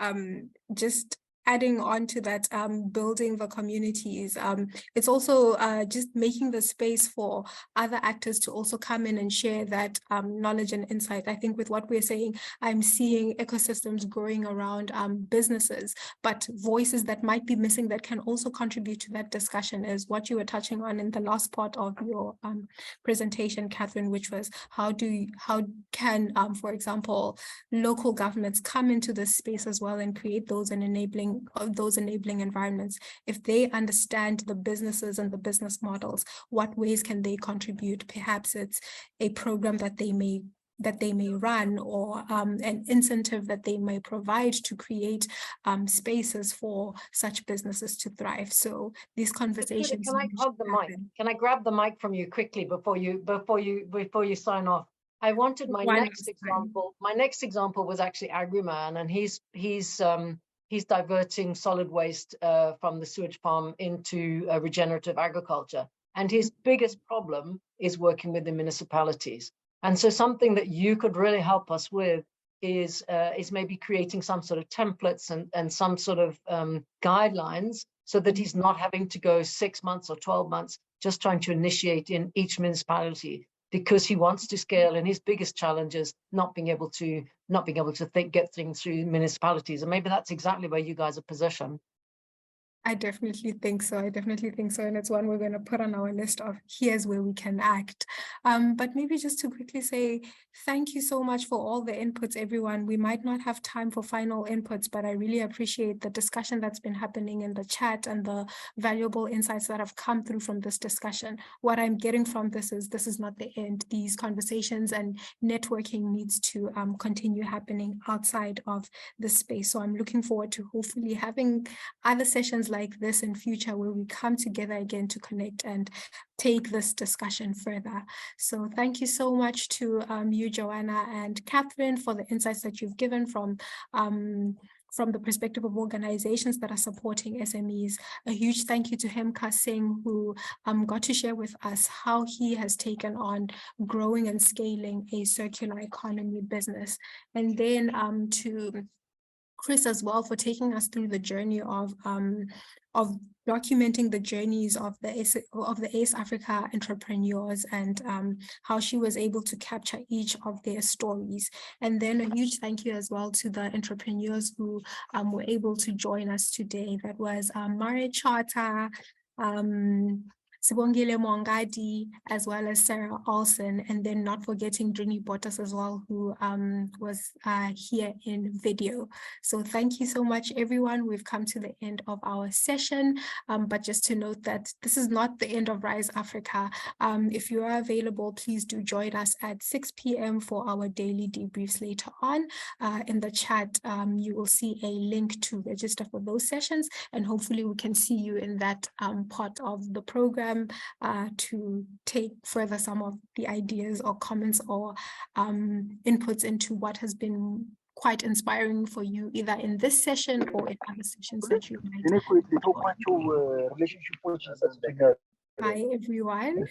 just adding on to that, building the communities, it's also just making the space for other actors to also come in and share that knowledge and insight. I think with what we're saying, I'm seeing ecosystems growing around businesses, but voices that might be missing that can also contribute to that discussion is what you were touching on in the last part of your presentation, Catherine, which was how can, for example, local governments come into this space as well and create those enabling environments. If they understand the businesses and the business models, what ways can they contribute? Perhaps it's a program that they may run, or an incentive that they may provide to create spaces for such businesses to thrive. So these conversations. Can I hug the mic? Can I grab the mic from you quickly before you sign off? I wanted my next example. My next example was actually Agriman, and he's diverting solid waste from the sewage farm into regenerative agriculture. And his biggest problem is working with the municipalities. And so something that you could really help us with is maybe creating some sort of templates and some sort of guidelines, so that he's not having to go 6 months or 12 months just trying to initiate in each municipality, because he wants to scale, and his biggest challenge is not being able to get things through municipalities. And maybe that's exactly where you guys are positioned. I definitely think so. And it's one we're going to put on our list of here's where we can act. But maybe just to quickly say thank you so much for all the inputs, everyone. We might not have time for final inputs, but I really appreciate the discussion that's been happening in the chat and the valuable insights that have come through from this discussion. What I'm getting from this is not the end. These conversations and networking needs to continue happening outside of this space. So I'm looking forward to hopefully having other sessions like this in future, where we come together again to connect and take this discussion further. So thank you so much to you, Joanna and Catherine, for the insights that you've given from the perspective of organizations that are supporting SMEs. A huge thank you to Hemka Singh, who got to share with us how he has taken on growing and scaling a circular economy business. And then to Chris as well, for taking us through the journey of documenting the journeys of the ACE Africa entrepreneurs, and how she was able to capture each of their stories. And then a huge thank you as well to the entrepreneurs who were able to join us today. That was Mare Chata, Sibongile Mwangadi, as well as Sarah Olsen, and then not forgetting Drini Bottas as well, who was here in video. So thank you so much, everyone. We've come to the end of our session, but just to note that this is not the end of Rise Africa. If you are available, please do join us at 6 p.m. for our daily debriefs later on. In the chat, you will see a link to register for those sessions, and hopefully we can see you in that part of the program to take further some of the ideas or comments or inputs into what has been quite inspiring for you, either in this session or in other sessions that you might. Bye, everyone.